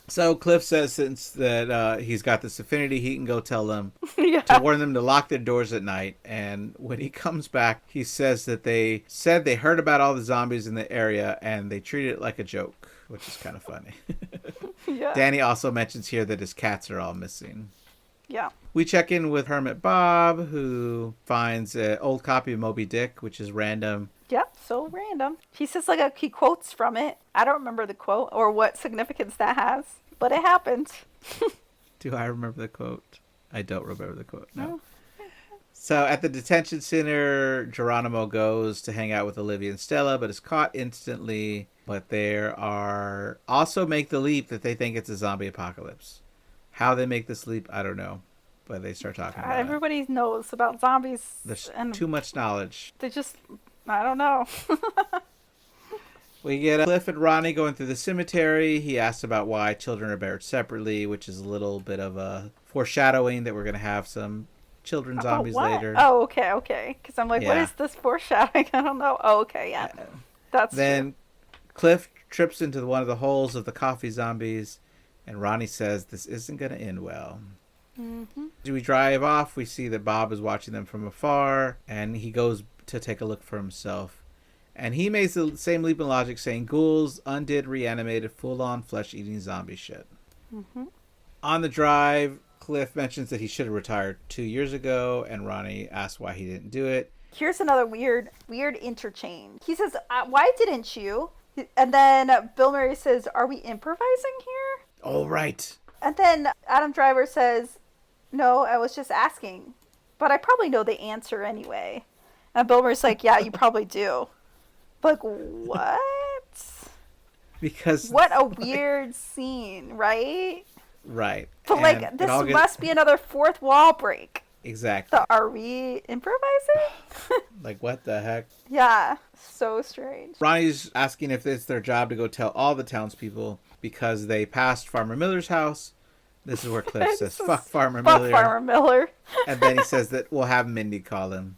S1: So Cliff says since that he's got this affinity, he can go tell them to warn them to lock their doors at night. And when he comes back, he says that they said they heard about all the zombies in the area and they treat it like a joke, which is kind of funny.
S2: Yeah.
S1: Danny also mentions here that his cats are all missing.
S2: Yeah.
S1: We check in with Hermit Bob, who finds an old copy of Moby Dick, which is random.
S2: Yep, so random. He says he quotes from it. I don't remember the quote or what significance that has, but it happened.
S1: Do I remember the quote? I don't remember the quote, no. So at the detention center, Geronimo goes to hang out with Olivia and Stella, but is caught instantly. But they are also make the leap that they think it's a zombie apocalypse. How they make this leap, I don't know. But they start talking about
S2: everybody knows about zombies.
S1: There's too much knowledge.
S2: They just... I don't know.
S1: We get Cliff and Ronnie going through the cemetery. He asks about why children are buried separately, which is a little bit of a foreshadowing that we're going to have some children zombies later.
S2: Oh, okay. Because I'm like, what is this foreshadowing? I don't know. Oh, okay, yeah. That's
S1: Then
S2: true.
S1: Cliff trips into one of the holes of the coffee zombies, and Ronnie says this isn't going to end well.
S2: Mm-hmm.
S1: As we drive off, we see that Bob is watching them from afar, and he goes to take a look for himself. And he makes the same leap in logic, saying ghouls, undead, reanimated, full-on flesh-eating zombie shit.
S2: Mm-hmm.
S1: On the drive, Cliff mentions that he should have retired 2 years ago, and Ronnie asks why he didn't do it.
S2: Here's another weird interchange. He says, why didn't you? And then Bill Murray says, are we improvising here?
S1: Oh, right.
S2: And then Adam Driver says, no, I was just asking. But I probably know the answer anyway. And Bill Murray's like, yeah, you probably do. Like, what?
S1: Because...
S2: What a weird scene, right?
S1: Right.
S2: But, like, this must be another fourth wall break.
S1: Exactly.
S2: So are we improvising?
S1: Like, what the heck?
S2: Yeah, so strange.
S1: Ronnie's asking if it's their job to go tell all the townspeople because they passed Farmer Miller's house. This is where Cliff says, fuck Farmer Miller.
S2: Fuck Farmer Miller.
S1: And then he says that we'll have Mindy call him.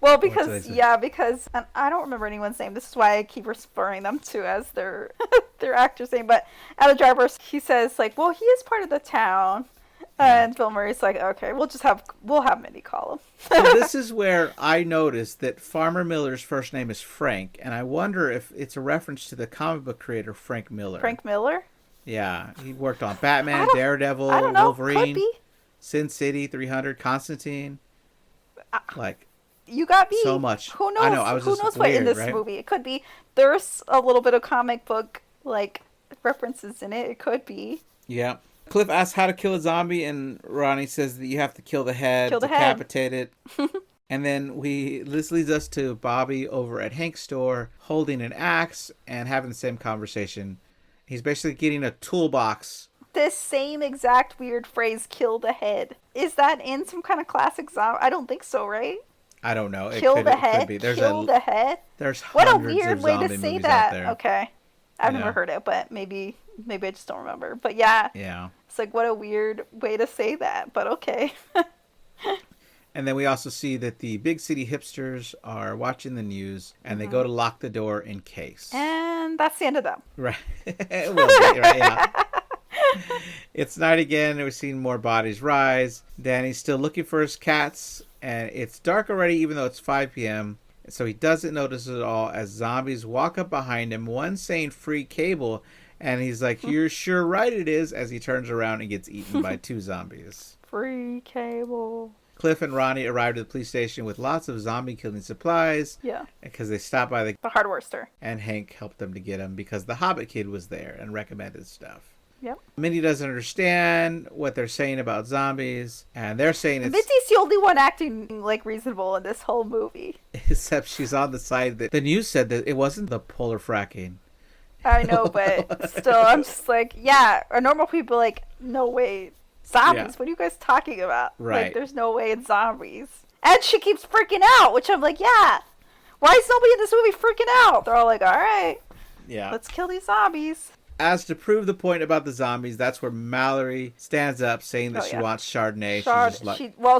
S2: Well, because and I don't remember anyone's name. This is why I keep referring them to as their their actor's name. But Adam Driver, he says like, well, he is part of the town. And Bill Murray's like, okay, we'll have Mindy call him.
S1: So this is where I noticed that Farmer Miller's first name is Frank, and I wonder if it's a reference to the comic book creator Frank Miller.
S2: Frank Miller?
S1: Yeah, he worked on Batman, Daredevil,
S2: I don't know.
S1: Wolverine,
S2: Could be.
S1: Sin City, 300, Constantine.
S2: You got me.
S1: So much.
S2: Who knows?
S1: I know. I was
S2: Who
S1: just
S2: knows
S1: weird,
S2: what in this
S1: right?
S2: movie? It could be. There's a little bit of comic book like references in it. It could be.
S1: Yeah. Cliff asks how to kill a zombie, and Ronnie says that you have to kill the head, decapitate it. And then this leads us to Bobby over at Hank's store holding an axe and having the same conversation. He's basically getting a toolbox.
S2: This same exact weird phrase, kill the head. Is that in some kind of classic zombie? I don't think so, right?
S1: I don't know.
S2: Kill the head? Kill the head?
S1: There's
S2: what a
S1: hundreds
S2: weird
S1: of
S2: way
S1: zombie
S2: to say
S1: movies
S2: that.
S1: out there.
S2: Okay. I've never heard it, but maybe I just don't remember. But yeah.
S1: Yeah.
S2: It's like, what a weird way to say that, but okay.
S1: And then we also see that the big city hipsters are watching the news, and they go to lock the door in case.
S2: And that's the end of them.
S1: Right. It will be, right, yeah. It's night again, and we're seeing more bodies rise. Danny's still looking for his cats, and it's dark already, even though it's 5 p.m., so he doesn't notice it at all as zombies walk up behind him, one saying free cable, and he's like, you're sure right it is, as he turns around and gets eaten by 2 zombies.
S2: Free cable.
S1: Cliff and Ronnie arrived at the police station with lots of zombie-killing supplies.
S2: Yeah.
S1: Because they stopped by
S2: the hardware store.
S1: And Hank helped them to get them because the Hobbit kid was there and recommended stuff.
S2: Yep.
S1: Mindy doesn't understand what they're saying about zombies, and they're saying it's...
S2: Mindy's the only one acting, like, reasonable in this whole movie.
S1: Except she's on the side that... The news said that it wasn't the polar fracking.
S2: I know, but still, I'm just like, yeah, or normal people like, no way, zombies,
S1: Yeah.
S2: what are you guys talking about?
S1: Right.
S2: Like, there's no way it's zombies. And she keeps freaking out, which I'm like, yeah, why is nobody in this movie freaking out? They're all like, all right,
S1: Yeah.
S2: let's kill these zombies.
S1: As to prove the point about the zombies, that's where Mallory stands up saying that she wants Chardonnay.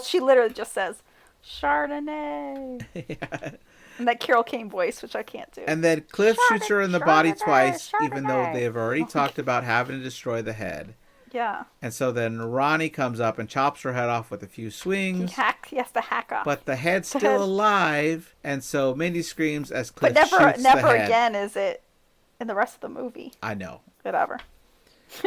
S2: She literally just says, Chardonnay.
S1: Yeah.
S2: And that Carol Kane voice, which I can't do.
S1: And then Cliff shoots her in the body twice, even though they have already talked about having to destroy the head.
S2: Yeah.
S1: And so then Ronnie comes up and chops her head off with a few swings.
S2: He has to hack off.
S1: But the head's still alive, and so Mindy screams as Cliff shoots the head.
S2: Never again is it in the rest of the movie.
S1: I know.
S2: Whatever.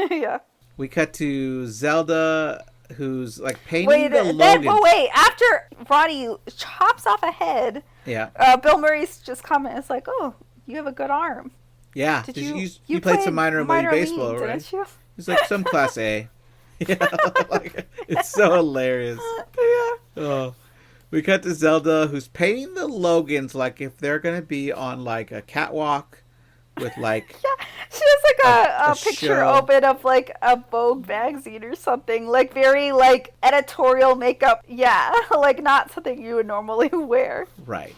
S2: Yeah.
S1: We cut to Zelda, who's like painting the Logan.
S2: Wait, after Ronnie chops off a head, Bill Murray's just comment is like, "Oh, you have a good arm."
S1: Yeah, you played some minor league baseball, right?
S2: Didn't you?
S1: He's like some class A. Yeah, like, it's so hilarious.
S2: Yeah.
S1: Oh. We cut to Zelda, who's painting the Logans like if they're gonna be on like a catwalk with like
S2: she has like a picture
S1: show.
S2: open of like a Vogue magazine or something, like very like editorial makeup. Yeah, like not something you would normally wear.
S1: Right.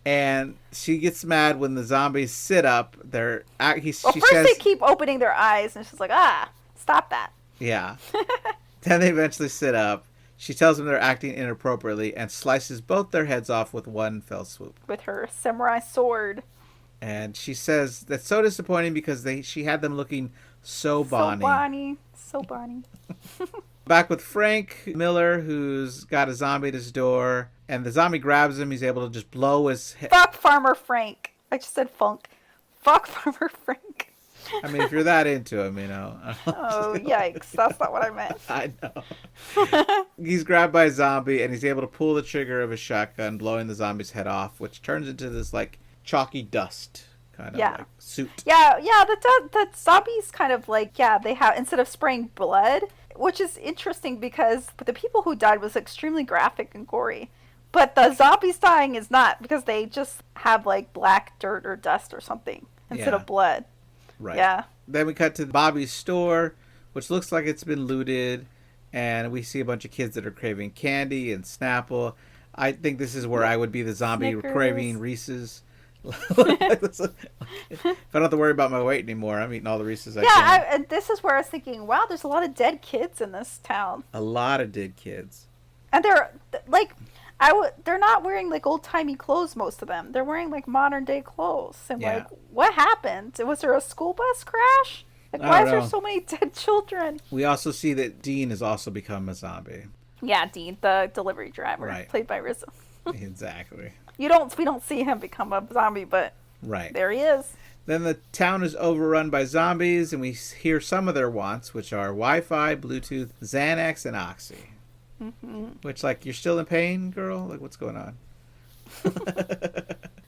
S1: And she gets mad when the zombies sit up. First
S2: they keep opening their eyes, and she's like, stop that.
S1: Yeah. Then they eventually sit up. She tells them they're acting inappropriately and slices both their heads off with one fell swoop.
S2: With her samurai sword.
S1: And she says that's so disappointing because she had them looking so bonny.
S2: So bonny.
S1: Back with Frank Miller, who's got a zombie at his door, and the zombie grabs him. He's able to just blow his head.
S2: Fuck Farmer Frank. I just said funk. Fuck Farmer Frank.
S1: I mean, if you're that into him, you know.
S2: Oh, yikes. That's not what I meant.
S1: I know. He's grabbed by a zombie, and he's able to pull the trigger of his shotgun, blowing the zombie's head off, which turns into this, like, chalky dust kind of like suit.
S2: Yeah, the zombies kind of like, they have, instead of spraying blood, which is interesting because the people who died was extremely graphic and gory. But the zombies dying is not, because they just have like black dirt or dust or something instead of blood.
S1: Right.
S2: Yeah.
S1: Then we cut to Bobby's store, which looks like it's been looted, and we see a bunch of kids that are craving candy and Snapple. I think this is where I would be the zombie
S2: Snickers.
S1: craving Reese's. If I don't have to worry about my weight anymore, I'm eating all the Reese's I can.
S2: And this is where I was thinking, wow, there's a lot of dead kids in this town.
S1: A lot of dead kids.
S2: And they're like, they're not wearing like old timey clothes. Most of them, they're wearing like modern day clothes. And like, what happened? Was there a school bus crash? Like, why is there so many dead children?
S1: We also see that Dean has also become a zombie.
S2: Yeah, Dean, the delivery driver, played by Rizzo.
S1: Exactly.
S2: We don't see him become a zombie, but there he is.
S1: Then the town is overrun by zombies, and we hear some of their wants, which are Wi-Fi, Bluetooth, Xanax, and Oxy. Mm-hmm. Which, like, you're still in pain, girl? Like, what's going on?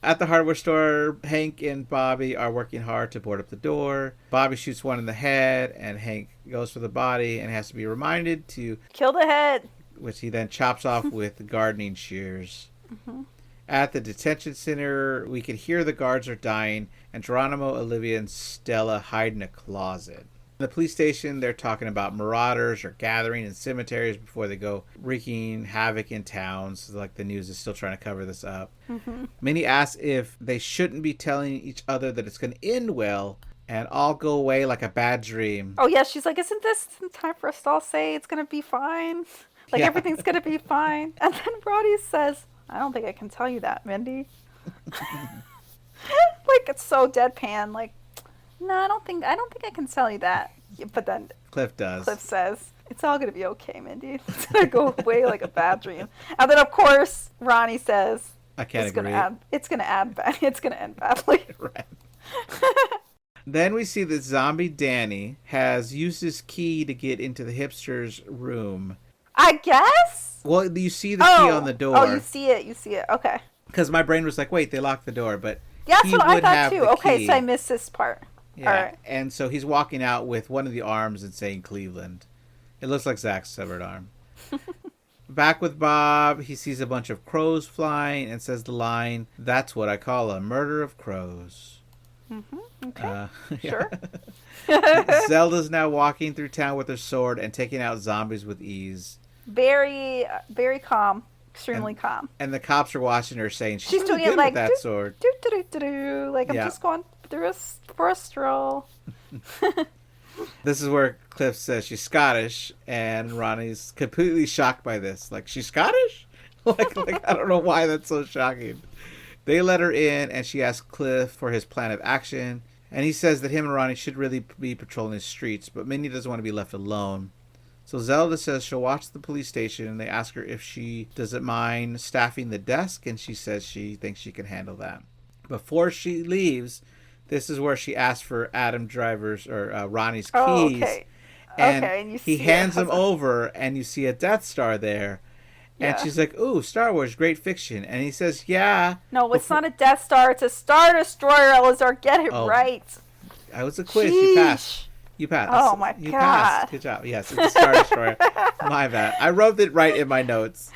S1: At the hardware store, Hank and Bobby are working hard to board up the door. Bobby shoots one in the head, and Hank goes for the body and has to be reminded to
S2: kill the head,
S1: which he then chops off with gardening shears. Mm-hmm. At the detention center, we can hear the guards are dying, and Geronimo, Olivia, and Stella hide in a closet. In the police station, they're talking about marauders or gathering in cemeteries before they go wreaking havoc in towns. Like, the news is still trying to cover this up. Mm-hmm. Minnie asks if they shouldn't be telling each other that it's going to end well and all go away like a bad dream.
S2: Oh, yeah, she's like, isn't this time for us to all say it's going to be fine? Like, everything's going to be fine. And then Roddy says, I don't think I can tell you that, Mindy. Like, it's so deadpan. Like, no, I don't think I can tell you that. But then
S1: Cliff does.
S2: Cliff says, it's all going to be okay, Mindy. It's going to go away like a bad dream. And then, of course, Ronnie says,
S1: I can't agree.
S2: It's going to end badly.
S1: Right. Then we see that zombie Danny has used his key to get into the hipster's room.
S2: I guess?
S1: Well, you see the key on the door.
S2: Oh, you see it. Okay.
S1: Because my brain was like, wait, they locked the door, but
S2: that's what I thought too. Okay, so I missed this part.
S1: Yeah,
S2: all right.
S1: And so he's walking out with one of the arms and saying Cleveland. It looks like Zach's severed arm. Back with Bob, he sees a bunch of crows flying and says the line, that's what I call a murder of crows.
S2: Mm-hmm. Okay. Sure.
S1: Zelda's now walking through town with her sword and taking out zombies with ease.
S2: Very, very calm. Extremely calm.
S1: And the cops are watching her, saying she's
S2: doing
S1: good
S2: it like
S1: with that sword.
S2: Like, I'm just going through for a stroll.
S1: This is where Cliff says she's Scottish, and Ronnie's completely shocked by this. Like, she's Scottish? like I don't know why that's so shocking. They let her in, and she asks Cliff for his plan of action. And he says that him and Ronnie should really be patrolling the streets, but Minnie doesn't want to be left alone. So Zelda says she'll watch the police station, and they ask her if she doesn't mind staffing the desk, and she says she thinks she can handle that. Before she leaves, this is where she asks for Adam Driver's or Ronnie's keys.
S2: Oh, okay.
S1: And he hands them over, and you see a Death Star there. And she's like, ooh, Star Wars, great fiction. And he says, yeah.
S2: No, it's not a Death Star. It's a Star Destroyer, Eleazar. Get it right.
S1: I was a quiz.
S2: Sheesh.
S1: You passed.
S2: Oh, my God.
S1: You passed. Good job. Yes, it's a Star Destroyer. My bad. I wrote it right in my notes.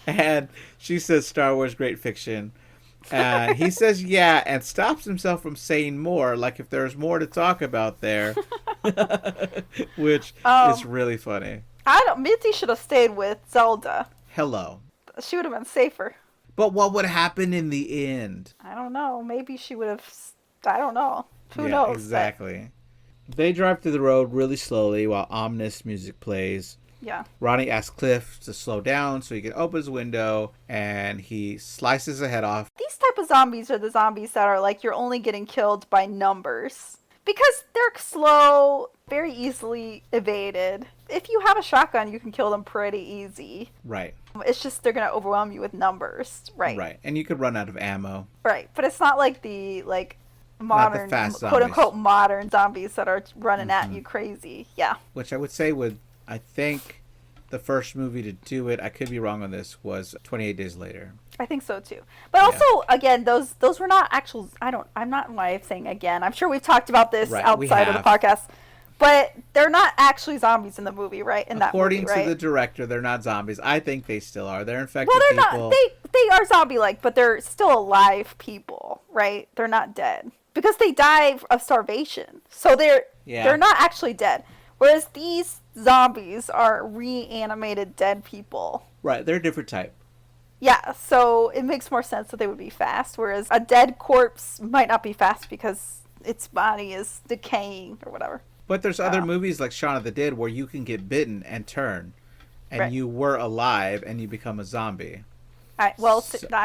S1: And she says, Star Wars, great fiction. And he says, yeah, and stops himself from saying more, like if there's more to talk about there. Which is really funny.
S2: Mitzi should have stayed with Zelda.
S1: Hello.
S2: She would have been safer.
S1: But what would happen in the end?
S2: I don't know. Maybe she would have... I don't know. Who knows?
S1: Exactly. They drive through the road really slowly while ominous music plays.
S2: Yeah.
S1: Ronnie asks Cliff to slow down so he can open his window, and he slices a head off.
S2: These type of zombies are the zombies that are like, you're only getting killed by numbers. Because they're slow, very easily evaded. If you have a shotgun, you can kill them pretty easy.
S1: Right.
S2: It's just they're going to overwhelm you with numbers. Right.
S1: Right. And you could run out of ammo.
S2: Right. But it's not like the, modern, quote-unquote, modern zombies that are running at you crazy. Yeah.
S1: Which I would say I think the first movie to do it, I could be wrong on this, was 28 Days Later.
S2: I think so too. But also, again, those were not actual. I'm not saying again. I'm sure we've talked about this outside of the podcast. But they're not actually zombies in the movie, right?
S1: According to the director, they're not zombies. I think they still are. They're infected
S2: people.
S1: Well,
S2: they're not. They are zombie-like, but they're still alive people, right? They're not dead because they die of starvation. So they're not actually dead. Whereas these zombies are reanimated dead people.
S1: Right, they're a different type.
S2: Yeah, so it makes more sense that they would be fast, whereas a dead corpse might not be fast because its body is decaying or whatever.
S1: But there's other movies like Shaun of the Dead where you can get bitten and turn, and you were alive and you become a zombie.
S2: I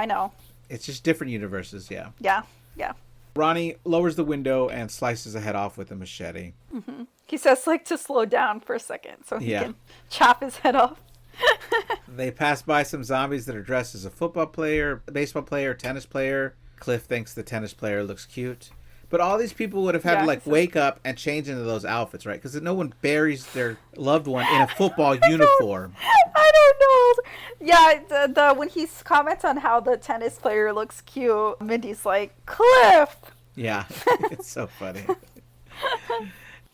S2: know.
S1: It's just different universes, yeah.
S2: Yeah.
S1: Ronnie lowers the window and slices a head off with a machete.
S2: Mm-hmm. He says, to slow down for a second so he can chop his head off.
S1: They pass by some zombies that are dressed as a football player, baseball player, tennis player. Cliff thinks the tennis player looks cute. But all these people would have had to wake up and change into those outfits, right? Because no one buries their loved one in a football uniform.
S2: I don't know. Yeah, the when he comments on how the tennis player looks cute, Mindy's like, Cliff!
S1: Yeah, it's so funny.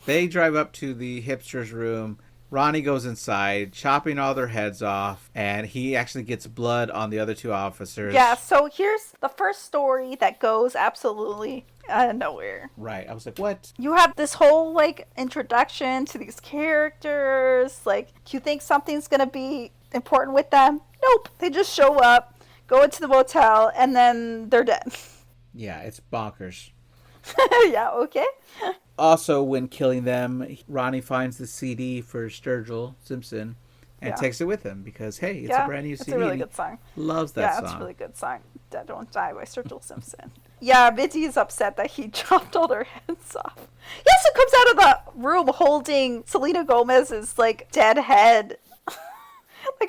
S1: They drive up to the hipster's room. Ronnie goes inside, chopping all their heads off, and he actually gets blood on the other two officers.
S2: Yeah, so here's the first story that goes absolutely out of nowhere.
S1: Right. I was like, what?
S2: You have this whole, introduction to these characters. Do you think something's going to be important with them? Nope. They just show up, go into the motel, and then they're dead.
S1: Yeah, it's bonkers.
S2: Yeah, okay.
S1: Also, when killing them, Ronnie finds the CD for Sturgill Simpson and takes it with him because, hey, it's a brand new CD.
S2: It's a really good song.
S1: Loves that song.
S2: Yeah, it's a really good song. Dead Don't Die by Sturgill Simpson. Yeah, Mindy is upset that he chopped all their heads off. He also comes out of the room holding Selena Gomez's, dead head.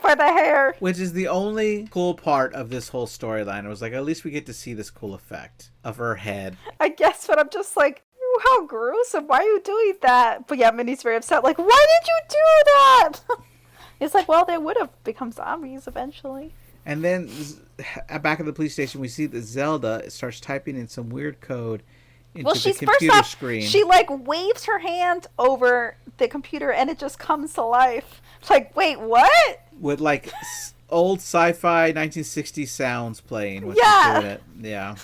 S2: By the hair.
S1: Which is the only cool part of this whole storyline. It was at least we get to see this cool effect of her head.
S2: I guess, but I'm just how gruesome. Why are you doing that? But yeah, Minnie's very upset. Why did you do that? It's well, they would have become zombies eventually.
S1: And then back at the police station, we see that Zelda starts typing in some weird code into the computer screen.
S2: She waves her hand over the computer and it just comes to life. It's wait, what?
S1: With old sci-fi 1960s sounds playing when she's doing it. Yeah.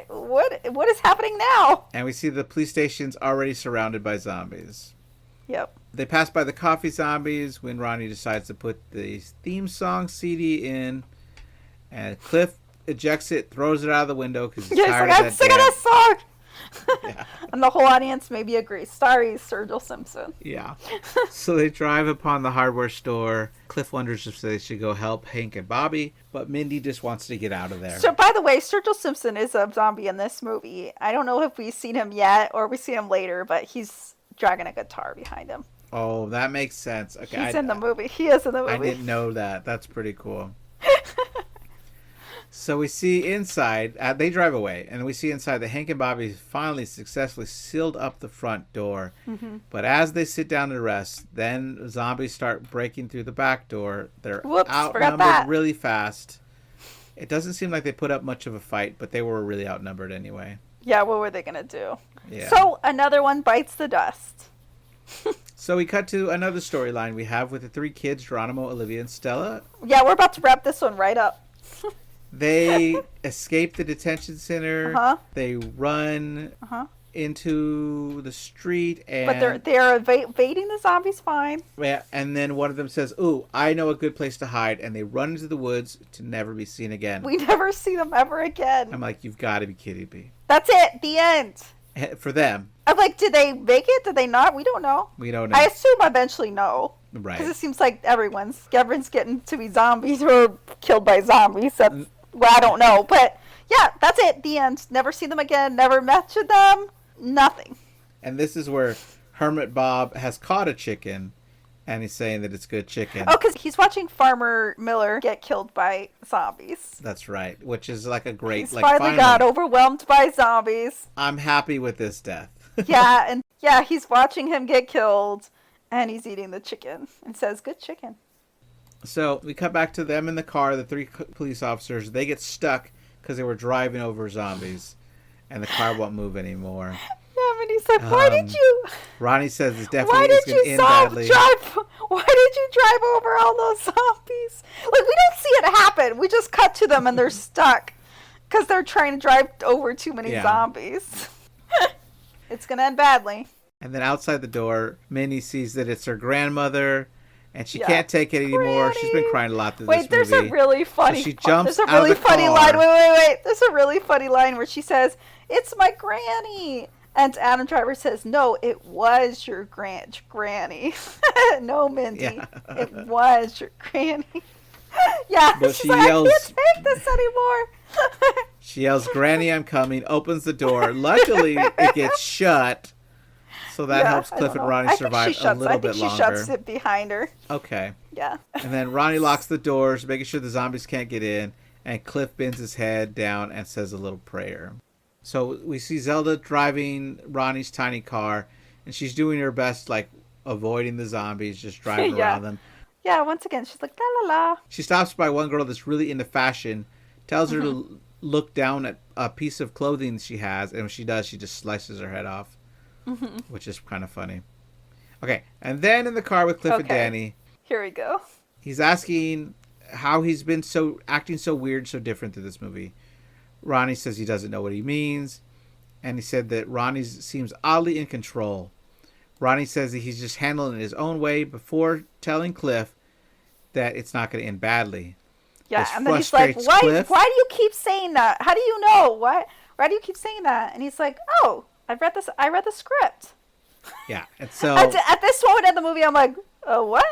S2: What is happening now?
S1: And we see the police station's already surrounded by zombies.
S2: Yep.
S1: They pass by the coffee zombies when Ronnie decides to put the theme song CD in, and Cliff ejects it, throws it out of the window because he's tired of that.
S2: I'm sick of this song. Yeah. And the whole audience maybe agrees. Sorry, Sturgill Simpson.
S1: Yeah. So they drive upon the hardware store. Cliff wonders if they should go help Hank and Bobby, but Mindy just wants to get out of there.
S2: So, by the way, Sturgill Simpson is a zombie in this movie. I don't know if we've seen him yet or we see him later, but he's dragging a guitar behind him.
S1: Oh, that makes sense. Okay,
S2: He's in the movie. He is in the movie.
S1: I didn't know that. That's pretty cool. So we see inside, they drive away, and we see inside that Hank and Bobby finally successfully sealed up the front door. Mm-hmm. But as they sit down to rest, then zombies start breaking through the back door. They're outnumbered really fast. It doesn't seem like they put up much of a fight, but they were really outnumbered anyway.
S2: Yeah, what were they going to do?
S1: Yeah.
S2: So another one bites the dust.
S1: So we cut to another storyline we have with the three kids, Geronimo, Olivia, and Stella.
S2: Yeah, we're about to wrap this one right up.
S1: They escape the detention center.
S2: Uh-huh.
S1: They run into the street,
S2: but they're evading the zombies fine.
S1: Yeah, and then one of them says, "Ooh, I know a good place to hide," and they run into the woods to never be seen again.
S2: We never see them ever again.
S1: I'm like, you've got to be kidding me.
S2: That's it. The end.
S1: For them.
S2: I'm like, did they make it? Did they not? We don't know.
S1: We don't know.
S2: I assume eventually no.
S1: Right.
S2: Because it seems like everyone's getting to be zombies or killed by zombies. That's, well, I don't know. But yeah, that's it. The end. Never see them again. Never mention them. Nothing.
S1: And this is where Hermit Bob has caught a chicken, and he's saying that it's good chicken.
S2: Oh, because he's watching Farmer Miller get killed by zombies.
S1: That's right, which is like a great...
S2: He's
S1: like
S2: finally got overwhelmed by zombies.
S1: I'm happy with this death.
S2: Yeah, he's watching him get killed, and he's eating the chicken, and says, good chicken.
S1: So we cut back to them in the car, the 3 police officers. They get stuck because they were driving over zombies, and the car won't move anymore.
S2: Yeah, and he's like, why did you...
S1: Ronnie says it's definitely going to end badly.
S2: Why did you drive over all those zombies? Like, we don't see it happen. We just cut to them, and they're stuck because they're trying to drive over too many zombies. It's going to end badly.
S1: And then outside the door, Minnie sees that it's her grandmother, and she can't take it anymore.
S2: Granny.
S1: She's been crying a lot through
S2: this movie. Wait, there's a really funny...
S1: So she jumps
S2: there's a really
S1: out of the
S2: funny
S1: car.
S2: line. Wait. There's a really funny line where she says, it's my granny. And Adam Driver says, no, it was your granny. No, Mindy. Yeah. It was your granny. Yeah,
S1: but
S2: she's like, yells, I can't take this anymore.
S1: She yells, Granny, I'm coming, opens the door. Luckily, it gets shut. So that helps Cliff and Ronnie survive a little bit longer.
S2: She shuts it behind her.
S1: Okay.
S2: Yeah.
S1: And then Ronnie locks the doors, making sure the zombies can't get in. And Cliff bends his head down and says a little prayer. So we see Zelda driving Ronnie's tiny car. And she's doing her best, like, avoiding the zombies, just driving around them.
S2: Yeah, once again, she's like, la la la.
S1: She stops by one girl that's really into fashion, tells her to look down at a piece of clothing she has, and when she does, she just slices her head off, which is kind of funny. Okay, and then in the car with Cliff and Danny.
S2: Here we go.
S1: He's asking how he's been acting so weird, so different through this movie. Ronnie says he doesn't know what he means, and he said that Ronnie seems oddly in control. Ronnie says that he's just handling it his own way before telling Cliff that it's not going to end badly.
S2: Yeah, and then he's like, why do you keep saying that? How do you know? Why do you keep saying that? And he's like, oh, I read the script.
S1: Yeah, and so...
S2: at this moment in the movie, I'm like, oh, what?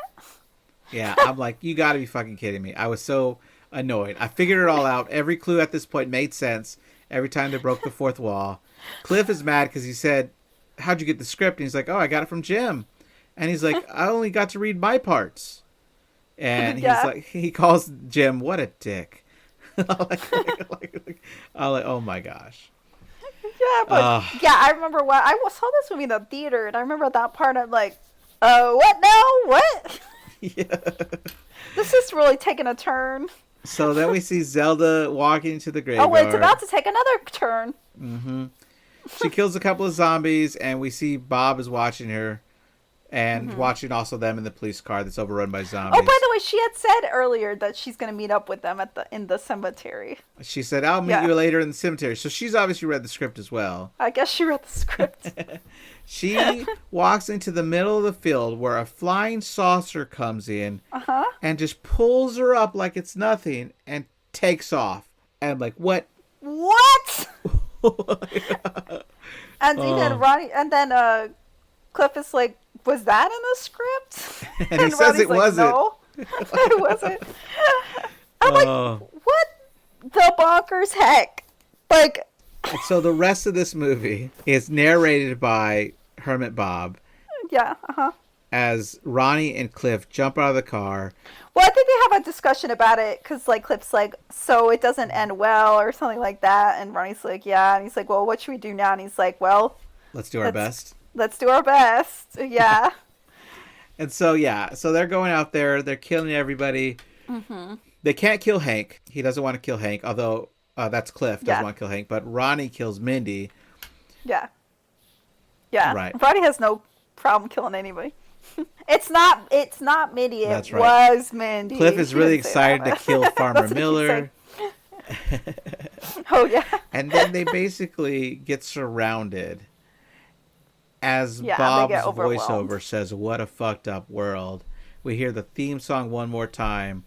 S1: Yeah, I'm like, you got to be fucking kidding me. I was so annoyed. I figured it all out. Every clue at this point made sense every time they broke the fourth wall. Cliff is mad because he said, how'd you get the script? And he's like, oh, I got it from Jim. And he's like, I only got to read my parts. And he's like, he calls Jim, what a dick. I'm like, oh my gosh.
S2: Yeah, but I remember I saw this movie in the theater, and I remember that part. I'm like, what now? What?
S1: Yeah.
S2: This is really taking a turn.
S1: So then we see Zelda walking into the graveyard.
S2: Oh, wait, it's about to take another turn.
S1: Mm-hmm. She kills a couple of zombies, and we see Bob is watching her, and watching also them in the police car that's overrun by zombies.
S2: Oh, by the way, she had said earlier that she's going to meet up with them in the cemetery.
S1: She said, I'll meet you later in the cemetery. So she's obviously read the script as well.
S2: I guess she read the script.
S1: She walks into the middle of the field where a flying saucer comes in and just pulls her up like it's nothing and takes off. And I'm like, what?
S2: What? And then Ronnie, and then Cliff is like, was that in the script?
S1: And he says it wasn't.
S2: No, it wasn't. I'm like, what the bonkers heck? Like.
S1: So the rest of this movie is narrated by Hermit Bob.
S2: Yeah.
S1: As Ronnie and Cliff jump out of the car.
S2: Well, I think they have a discussion about it because, like, Cliff's like, so it doesn't end well or something like that. And Ronnie's like, yeah. And he's like, well, what should we do now? And he's like, well,
S1: let's do our best.
S2: Let's do our best. Yeah.
S1: And so, so they're going out there. They're killing everybody. Mm-hmm. They can't kill Hank. He doesn't want to kill Hank, although that's Cliff. Doesn't want to kill Hank. But Ronnie kills Mindy.
S2: Yeah. Yeah.
S1: Right.
S2: Ronnie has no problem killing anybody. It's not Mindy. It was Mindy.
S1: Cliff is really excited to kill Farmer Miller.
S2: Oh, yeah.
S1: And then they basically get surrounded. As Bob's voiceover says, what a fucked up world. We hear the theme song one more time.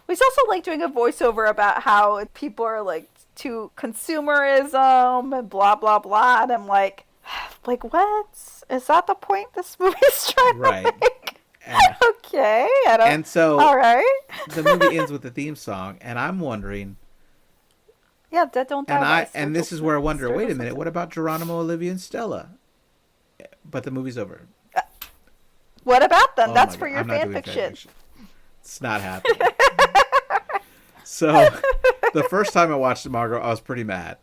S2: He's also like doing a voiceover about how people are like to consumerism and blah, blah, blah. And I'm like, what? Is that the point this movie's trying to make? Okay.
S1: And so
S2: all right.
S1: The movie ends with the theme song. And I'm wondering...
S2: Yeah, Dead Don't Die.
S1: And this is where I wonder, wait a minute, what about Geronimo, Olivia, and Stella? but the movie's over.
S2: What about them?
S1: Oh
S2: That's
S1: my
S2: for
S1: God,
S2: your
S1: I'm not doing
S2: fanfiction.
S1: It's not happening. So, the first time I watched Margo, I was pretty mad.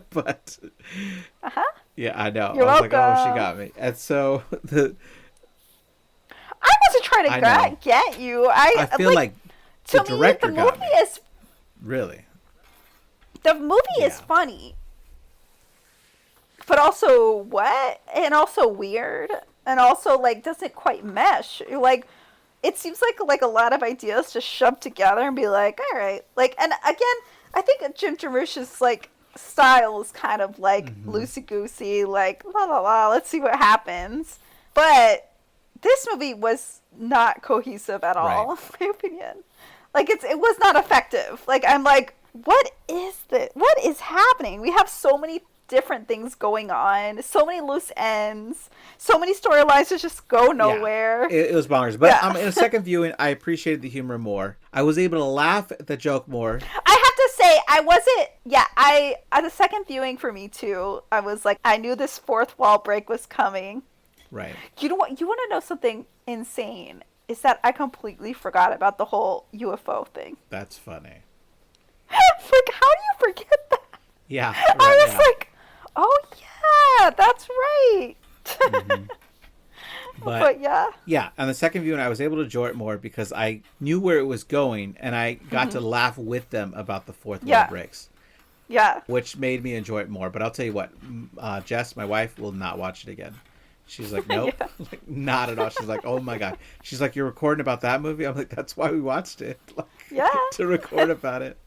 S1: But, yeah, I know.
S2: You're
S1: I was
S2: welcome.
S1: like, oh, she got me. And so,
S2: I wasn't trying to get you.
S1: I feel like the
S2: to me,
S1: director
S2: the
S1: got
S2: movie
S1: me.
S2: is
S1: Really?
S2: the movie is funny, but also what, and also weird, and also like doesn't quite mesh. Like, it seems like a lot of ideas just shoved together and be like, all right, like, and again, I think Jim Jarmusch's like style is kind of like loosey goosey, like la la la. Let's see what happens, but this movie was not cohesive at all, in my opinion. Like, it was not effective. Like, I'm like, what is this? What is happening? We have so many different things going on, so many loose ends, so many storylines that just go nowhere.
S1: Yeah, it was bonkers. But in a second viewing, I appreciated the humor more. I was able to laugh at the joke more.
S2: I have to say, I wasn't. Yeah, at the second viewing for me too, I was like, I knew this fourth wall break was coming.
S1: Right.
S2: You know what? You want to know something insane? Is that I completely forgot about the whole UFO thing.
S1: That's funny.
S2: Like, how do you forget that?
S1: Yeah.
S2: Right, I was like, oh yeah, that's right. But yeah.
S1: Yeah, on the second viewing, I was able to enjoy it more because I knew where it was going, and I got to laugh with them about the fourth wall breaks.
S2: Yeah.
S1: Which made me enjoy it more. But I'll tell you what, Jess, my wife, will not watch it again. She's like, nope, like, not at all. She's like, oh my God. She's like, you're recording about that movie? I'm like, that's why we watched it. Like, to record about it.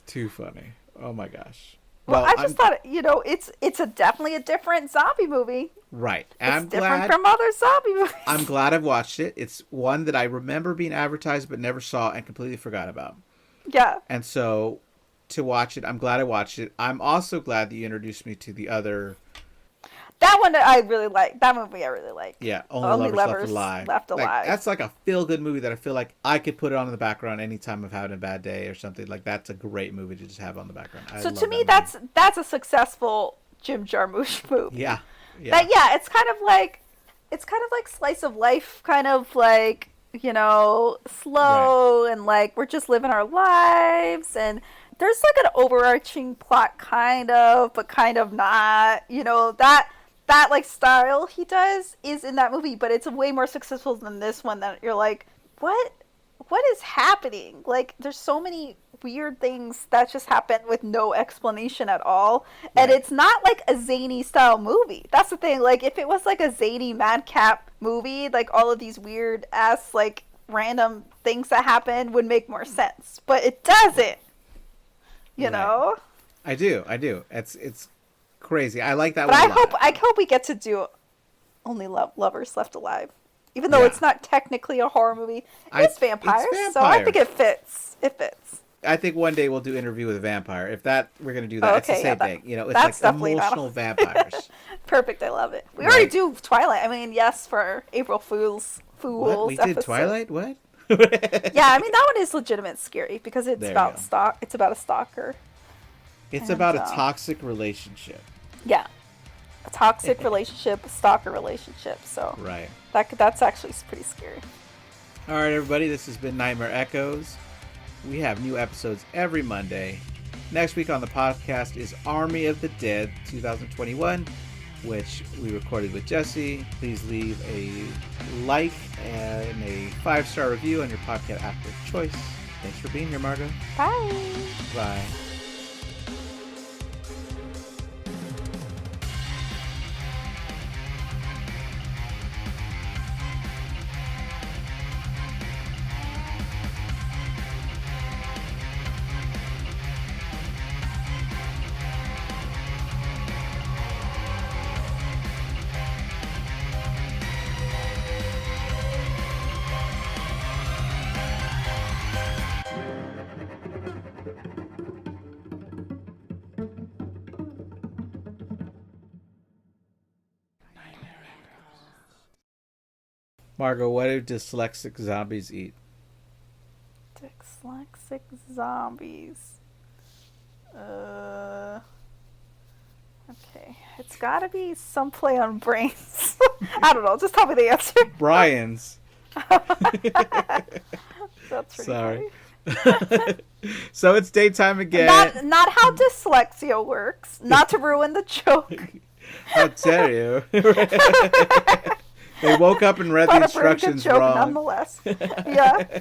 S1: Too funny. Oh my gosh.
S2: Well, I just thought, it's definitely a different zombie movie.
S1: Right.
S2: It's different from other zombie movies.
S1: I'm glad I've watched it. It's one that I remember being advertised but never saw and completely forgot about.
S2: Yeah.
S1: And so to watch it, I'm glad I watched it. I'm also glad that you introduced me to the other.
S2: That one I really like. That movie I really like.
S1: Yeah, Only Lovers Left Alive.
S2: Like,
S1: that's like a feel-good movie that I feel like I could put it on in the background anytime I'm having a bad day or something. Like, that's a great movie to just have on the background.
S2: So to me, that's a successful Jim Jarmusch movie.
S1: Yeah.
S2: It's kind of like slice of life, kind of like, slow, and like we're just living our lives, and there's like an overarching plot, kind of, but kind of not. That like style he does is in that movie, but it's way more successful than this one. That you're like, what is happening? Like, there's so many weird things that just happen with no explanation at all, and it's not like a zany style movie. That's the thing. Like, if it was like a zany madcap movie, like all of these weird ass like random things that happen would make more sense, but it doesn't. You know?
S1: I do. It's crazy. I like that
S2: but
S1: one.
S2: I hope we get to do Only Lovers Left Alive, even though it's not technically a horror movie. It's vampires, so I think it fits. I
S1: think one day we'll do Interview with a Vampire. If we're gonna do that. It's the same thing. It's like emotional vampires.
S2: Perfect. I love it. We already do Twilight. I mean, yes, for April Fool's
S1: What? We did Twilight? What?
S2: Yeah, I mean, that one is legitimate scary because it's about It's about a stalker.
S1: It's about a toxic relationship.
S2: Yeah, a toxic relationship, a stalker relationship. So that's actually pretty scary.
S1: All right, everybody, this has been Nightmare Echoes. We have new episodes every Monday. Next week on the podcast is Army of the Dead 2021, which we recorded with Jesse. Please leave a like and a 5-star review on your podcast app of choice. Thanks for being here, Margo.
S2: Bye.
S1: Bye. Margo, what do dyslexic zombies eat?
S2: Dyslexic zombies. Okay. It's gotta be some play on brains. I don't know. Just tell me the answer.
S1: Brian's.
S2: That's pretty
S1: Sorry.
S2: funny.
S1: So it's daytime again.
S2: Not how dyslexia works. Not to ruin the joke.
S1: How dare you? They woke up and read the
S2: But a very good
S1: instructions
S2: joke
S1: wrong.
S2: nonetheless. Yeah.